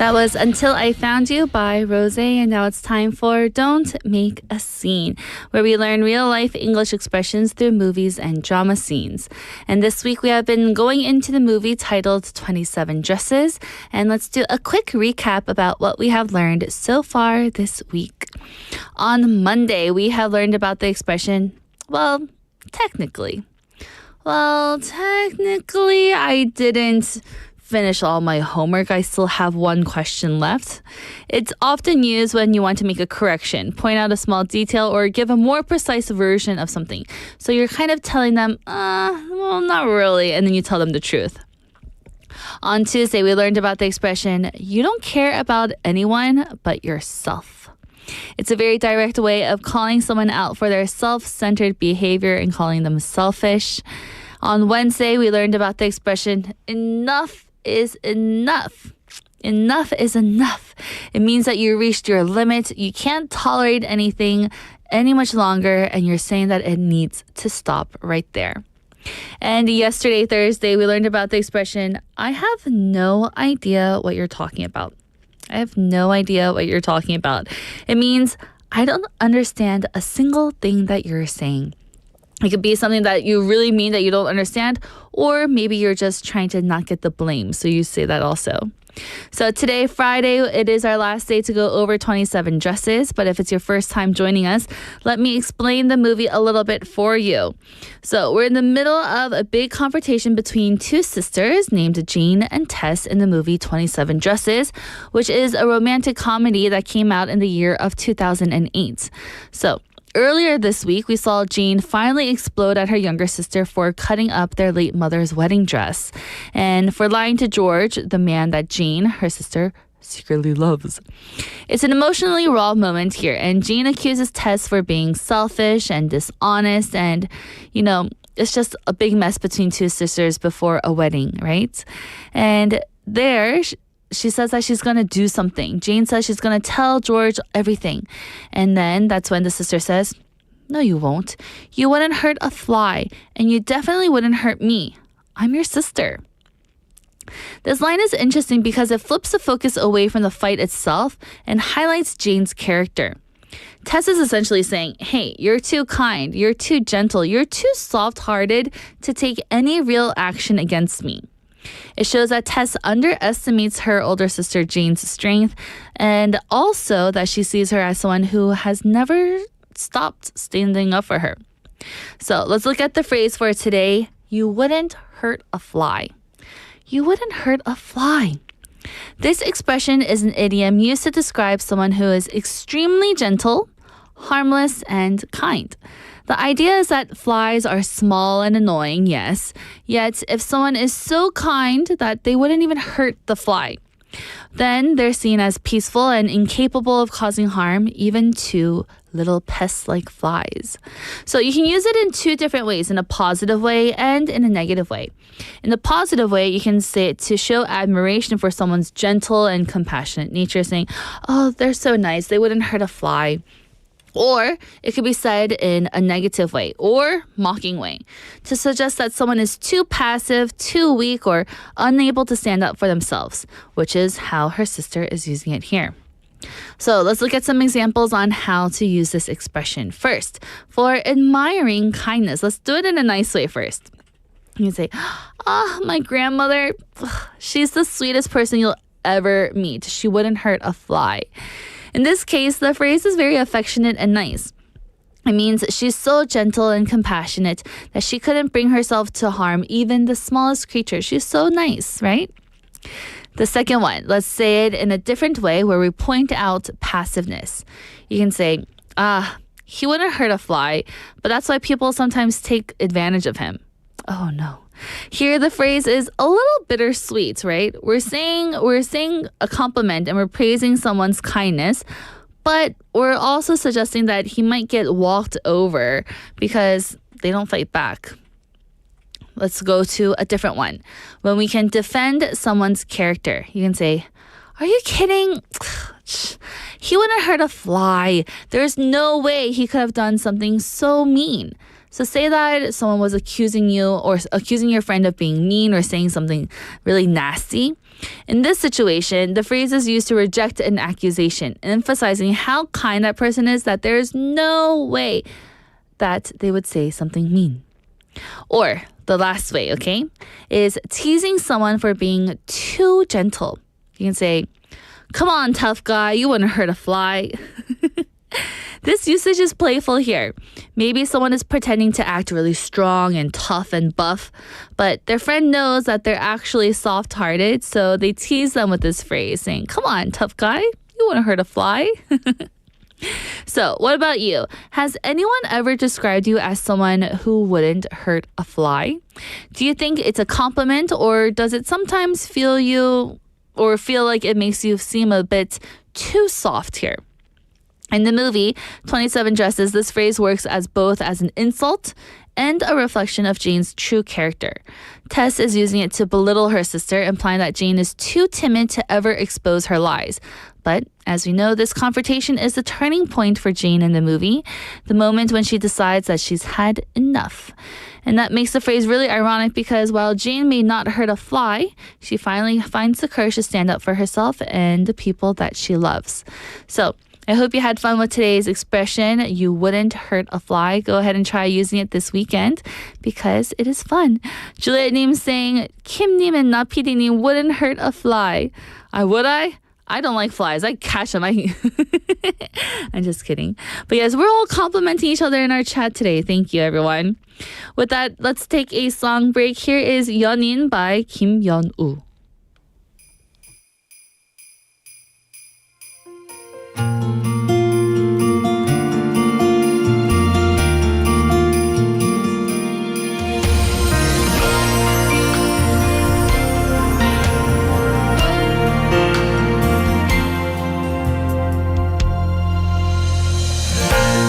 That was Until I Found You by Rose, and now it's time for Don't Make a Scene, where we learn real-life English expressions through movies and drama scenes. And this week we have been going into the movie titled 27 Dresses, and let's do a quick recap about what we have learned so far this week. On Monday, we have learned about the expression, technically, I didn't finish all my homework. I still have one question left. It's often used when you want to make a correction, point out a small detail, or give a more precise version of something. So you're kind of telling them, not really, and then you tell them the truth. On Tuesday, we learned about the expression, you don't care about anyone but yourself. It's a very direct way of calling someone out for their self-centered behavior and calling them selfish. On Wednesday, we learned about the expression, enough is enough. Enough is enough. It means that you reached your limit. You can't tolerate anything any much longer, and you're saying that it needs to stop right there. And yesterday, Thursday, we learned about the expression, I have no idea what you're talking about. I have no idea what you're talking about. It means I don't understand a single thing that you're saying. It could be something that you really mean that you don't understand, or maybe you're just trying to not get the blame, so you say that also. So today, Friday, it is our last day to go over 27 Dresses, but if it's your first time joining us, let me explain the movie a little bit for you. So we're in the middle of a big confrontation between two sisters named Jean and Tess in the movie 27 Dresses, which is a romantic comedy that came out in the year of 2008. So earlier this week, we saw Jean finally explode at her younger sister for cutting up their late mother's wedding dress and for lying to George, the man that Jean, her sister, secretly loves. It's an emotionally raw moment here, and Jean accuses Tess for being selfish and dishonest, and, it's just a big mess between two sisters before a wedding, right? And there, she says that she's going to do something. Jane says she's going to tell George everything. And then that's when the sister says, no, you won't. You wouldn't hurt a fly, and you definitely wouldn't hurt me. I'm your sister. This line is interesting because it flips the focus away from the fight itself and highlights Jane's character. Tess is essentially saying, hey, you're too kind, you're too gentle, you're too soft-hearted to take any real action against me. It shows that Tess underestimates her older sister Jane's strength, and also that she sees her as someone who has never stopped standing up for her. So let's look at the phrase for today. You wouldn't hurt a fly. You wouldn't hurt a fly. This expression is an idiom used to describe someone who is extremely gentle, harmless, and kind. The idea is that flies are small and annoying, yes, yet if someone is so kind that they wouldn't even hurt the fly, then they're seen as peaceful and incapable of causing harm even to little pests like flies. So you can use it in two different ways, in a positive way and in a negative way. In the positive way, you can say it to show admiration for someone's gentle and compassionate nature, saying, oh, they're so nice, they wouldn't hurt a fly. Or it could be said in a negative way or mocking way to suggest that someone is too passive, too weak, or unable to stand up for themselves, which is how her sister is using it here. So let's look at some examples on how to use this expression. First, for admiring kindness, let's do it in a nice way first. You say, my grandmother, she's the sweetest person you'll ever meet. She wouldn't hurt a fly. In this case, the phrase is very affectionate and nice. It means she's so gentle and compassionate that she couldn't bring herself to harm even the smallest creature. She's so nice, right? The second one, let's say it in a different way where we point out passiveness. You can say, he wouldn't hurt a fly, but that's why people sometimes take advantage of him. Oh no. Here the phrase is a little bittersweet, right? We're saying a compliment and we're praising someone's kindness, but we're also suggesting that he might get walked over because they don't fight back. Let's go to a different one. When we can defend someone's character, you can say, are you kidding? He wouldn't hurt a fly. There's no way he could have done something so mean. So say that someone was accusing you or accusing your friend of being mean or saying something really nasty. In this situation, the phrase is used to reject an accusation, emphasizing how kind that person is that there is no way that they would say something mean. Or the last way, okay, is teasing someone for being too gentle. You can say, "Come on, tough guy, you wouldn't hurt a fly." This usage is playful here. Maybe someone is pretending to act really strong and tough and buff, but their friend knows that they're actually soft-hearted, so they tease them with this phrase, saying, "Come on, tough guy, you wouldn't hurt a fly." So, what about you? Has anyone ever described you as someone who wouldn't hurt a fly? Do you think it's a compliment, or does it sometimes feel like it makes you seem a bit too soft here? In the movie 27 Dresses, this phrase works as both as an insult and a reflection of Jane's true character. Tess is using it to belittle her sister, implying that Jane is too timid to ever expose her lies. But as we know, this confrontation is the turning point for Jane in the movie, the moment when she decides that she's had enough. And that makes the phrase really ironic because while Jane may not hurt a fly, she finally finds the courage to stand up for herself and the people that she loves. So, I hope you had fun with today's expression, "You wouldn't hurt a fly." Go ahead and try using it this weekend because it is fun. Juliet-님 saying, "Kim-님 and Na-PD-님 wouldn't hurt a fly." Would I? I don't like flies. I catch them. I'm just kidding. But yes, we're all complimenting each other in our chat today. Thank you, everyone. With that, let's take a song break. Here is 연인 by Kim Yeon-woo.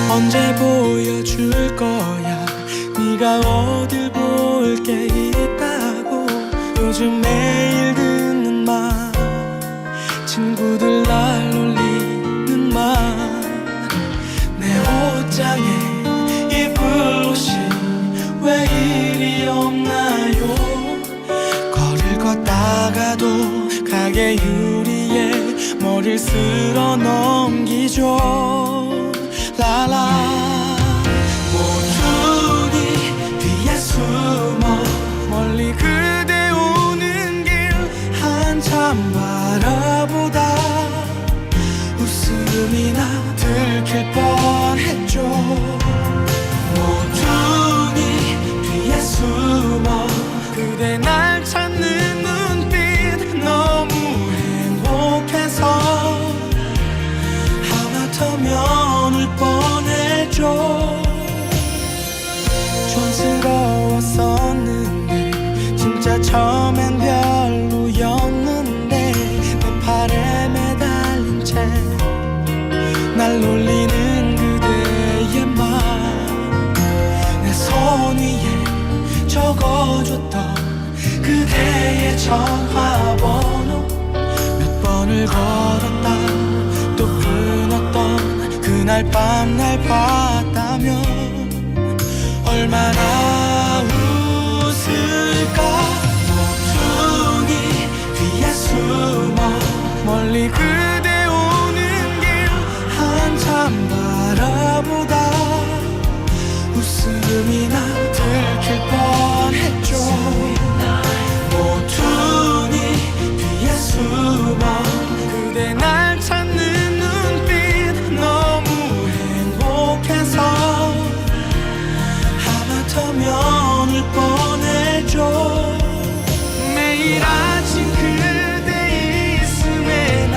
언제 보여줄 거야 네가 어딜 볼 게 있다고 요즘 매일 듣는 말 친구들 날 놀리는 말 내 옷장에 입을 옷이 왜 이리 없나요 걸을 걷다가도 가게 유리에 머리를 쓸어 넘기죠 라라 모퉁이 뒤에 숨어 멀리 그대 오는 길 한참 바라보다 웃음이 나 들킬 뻔했죠 모퉁이 뒤에 숨어 그대 날 찾는 눈빛 너무 행복해서 하마터면 울 뻔했죠 촌스러웠었는데 진짜 처음엔 별로였는데 내 팔에 매달린 채 날 놀리는 그대의 말 내 손 위에 적어줬던 그대의 전화번호 몇 번을 걸었다 또 끊었던 그날 밤 날 봤다면 얼마나 웃을까 모퉁이 뒤에 숨어 멀리 그대 오는 길 한참 바라보다 웃음이 나 들킬 뻔했죠 모퉁이 뒤에 숨어 그대 날 찾는 눈빛 너무 행복해서 하마터면 울 뻔했죠 매일 아침 그대 있음에 난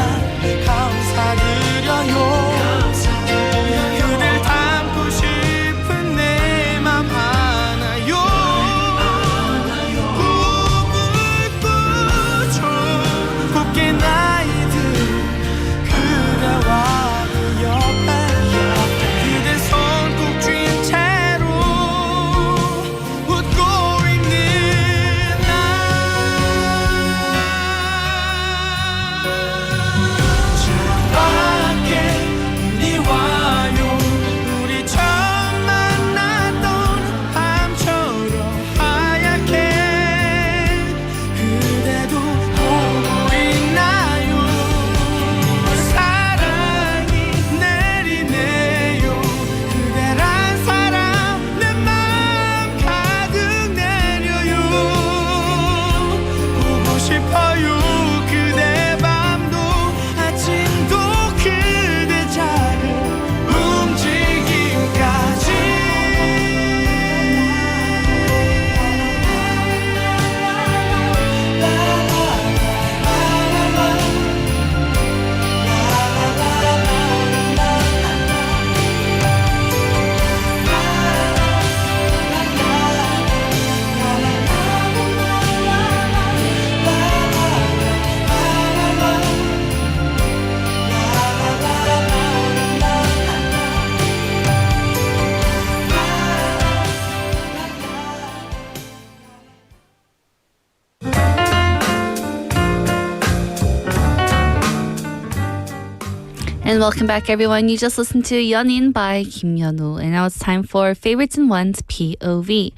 And welcome back, everyone. You just listened to Yeonin by Kim Yeonu, and now it's time for Favorites in One's POV.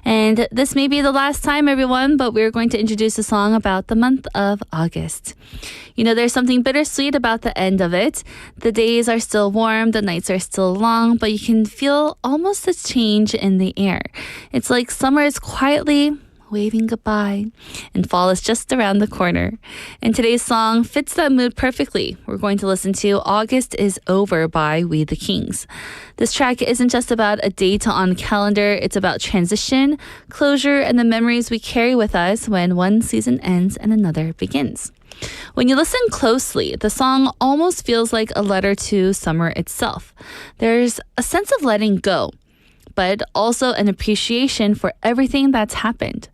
And this may be the last time, everyone, but we're going to introduce a song about the month of August. You know, there's something bittersweet about the end of it. The days are still warm, the nights are still long, but you can feel almost a change in the air. It's like summer is quietly waving goodbye, and fall is just around the corner. And today's song fits that mood perfectly. We're going to listen to August is Over by We the Kings. This track isn't just about a date on calendar, it's about transition, closure, and the memories we carry with us when one season ends and another begins. When you listen closely, the song almost feels like a letter to summer itself. There's a sense of letting go, but also an appreciation for everything that's happened.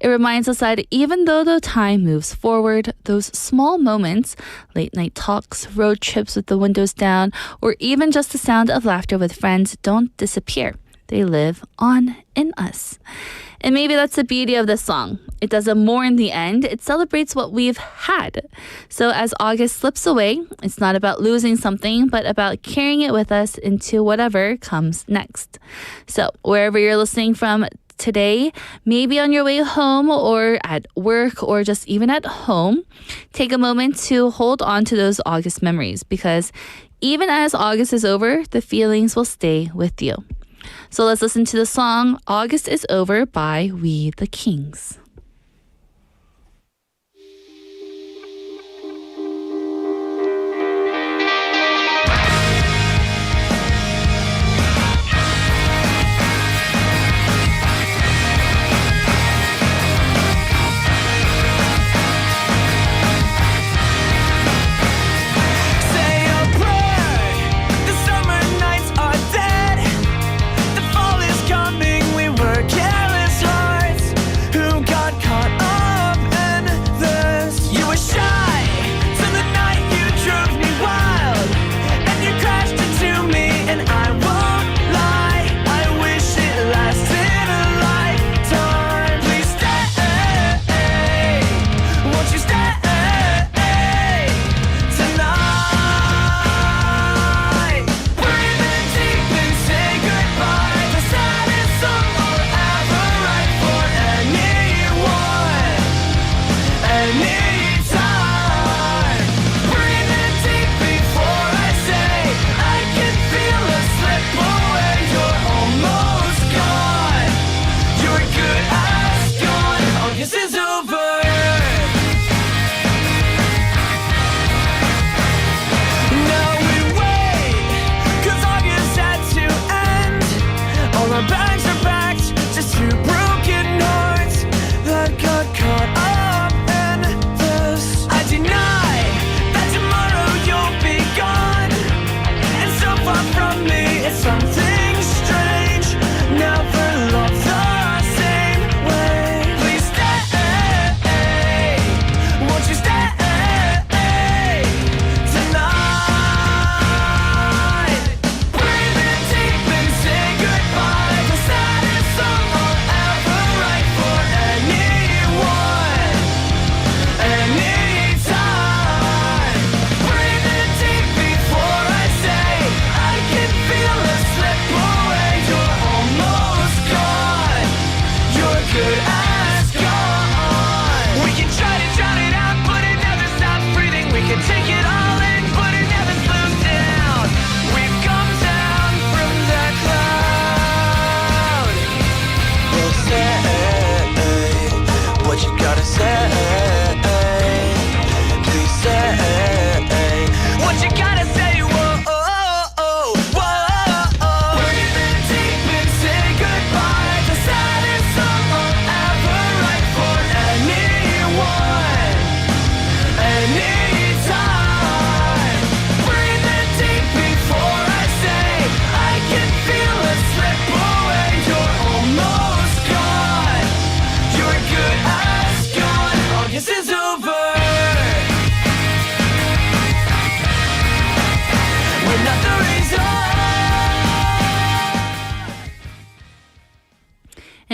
It reminds us that even though the time moves forward, those small moments, late night talks, road trips with the windows down, or even just the sound of laughter with friends don't disappear. They live on in us. And maybe that's the beauty of this song. It doesn't mourn the end, it celebrates what we've had. So as August slips away, it's not about losing something, but about carrying it with us into whatever comes next. So wherever you're listening from today, maybe on your way home or at work or just even at home, take a moment to hold on to those August memories, because even as August is over, the feelings will stay with you. So let's listen to the song August is Over by We the Kings.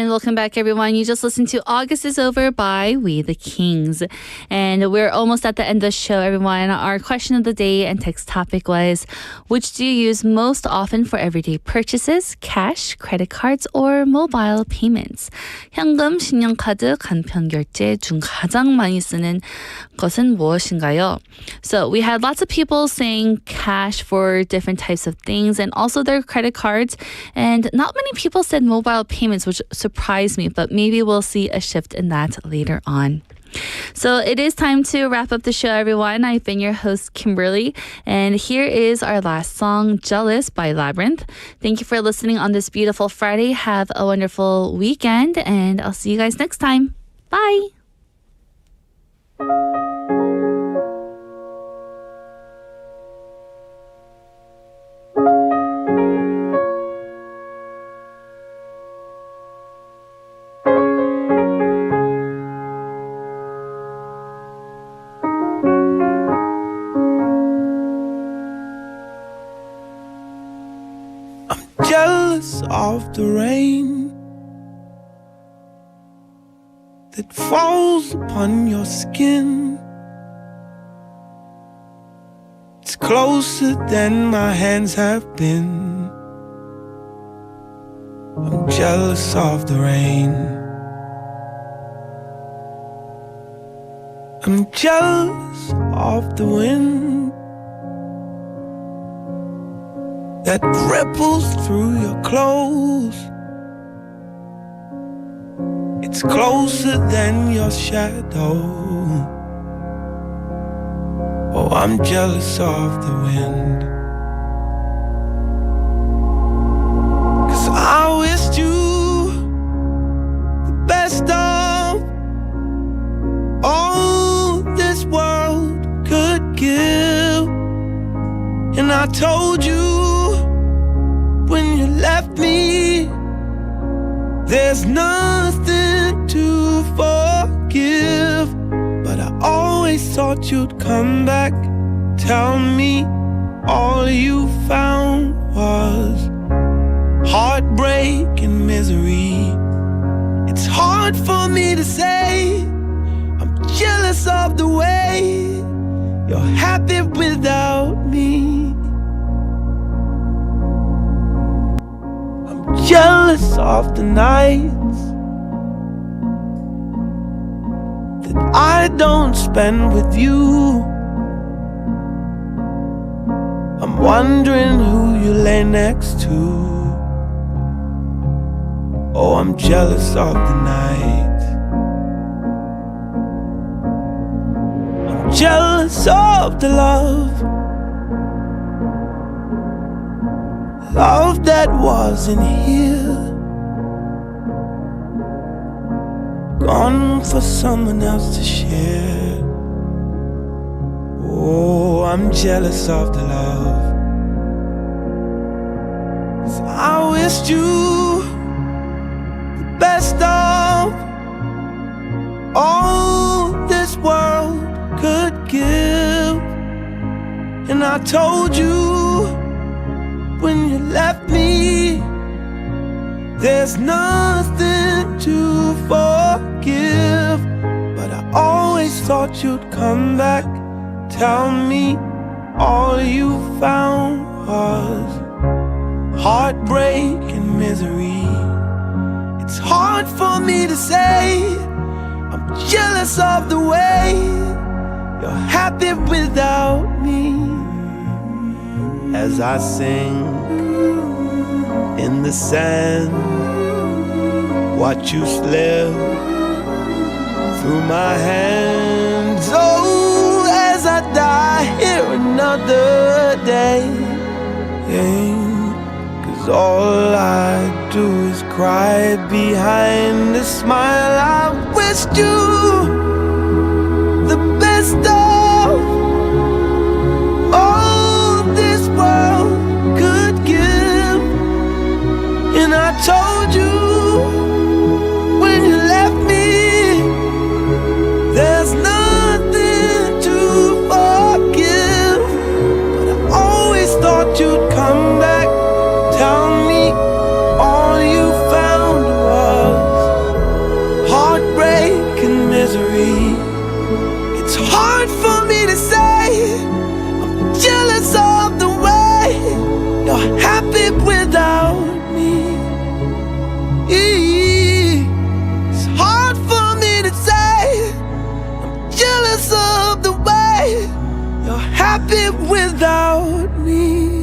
And welcome back, everyone. You just listened to August is Over by We the Kings. And we're almost at the end of the show, everyone. Our question of the day and text topic was, which do you use most often for everyday purchases? Cash, credit cards, or mobile payments? 현금, 신용카드, 간편 결제 중 가장 많이 쓰는 것은 무엇인가요? So we had lots of people saying cash for different types of things and also their credit cards. And not many people said mobile payments, which surprised me, but maybe we'll see a shift in that later on. So it is time to wrap up the show, everyone. I've been your host, Kimberly, and here is our last song, Jealous by Labyrinth. Thank you for listening on this beautiful Friday. Have a wonderful weekend, and I'll see you guys next time. Bye! Jealous of the rain that falls upon your skin. It's closer than my hands have been. I'm jealous of the rain. I'm jealous of the wind that ripples through your clothes. It's closer than your shadow. Oh, I'm jealous of the wind. 'Cause I wished you the best of all this world could give. And I told you when you left me, there's nothing to forgive. But I always thought you'd come back, tell me all you found was heartbreak and misery. It's hard for me to say, I'm jealous of the way you're happy without me. Jealous of the nights that I don't spend with you. I'm wondering who you lay next to. Oh, I'm jealous of the nights. I'm jealous of the love that wasn't here, gone for someone else to share. Oh, I'm jealous of the love. 'Cause I wished you the best of all this world could give. And I told you when you left me, there's nothing to forgive. But I always thought you'd come back, tell me all you found was heartbreak and misery. It's hard for me to say, I'm jealous of the way you're happy without me. As I sing in the sand, watch you slip through my hands. Oh, as I die here another day, 'cause all I do is cry behind a smile. I wished you the best of all this world could give. And I told you when you left me, there's nothing to forgive. But I always thought you'd come back, tell me all you found was happy without me.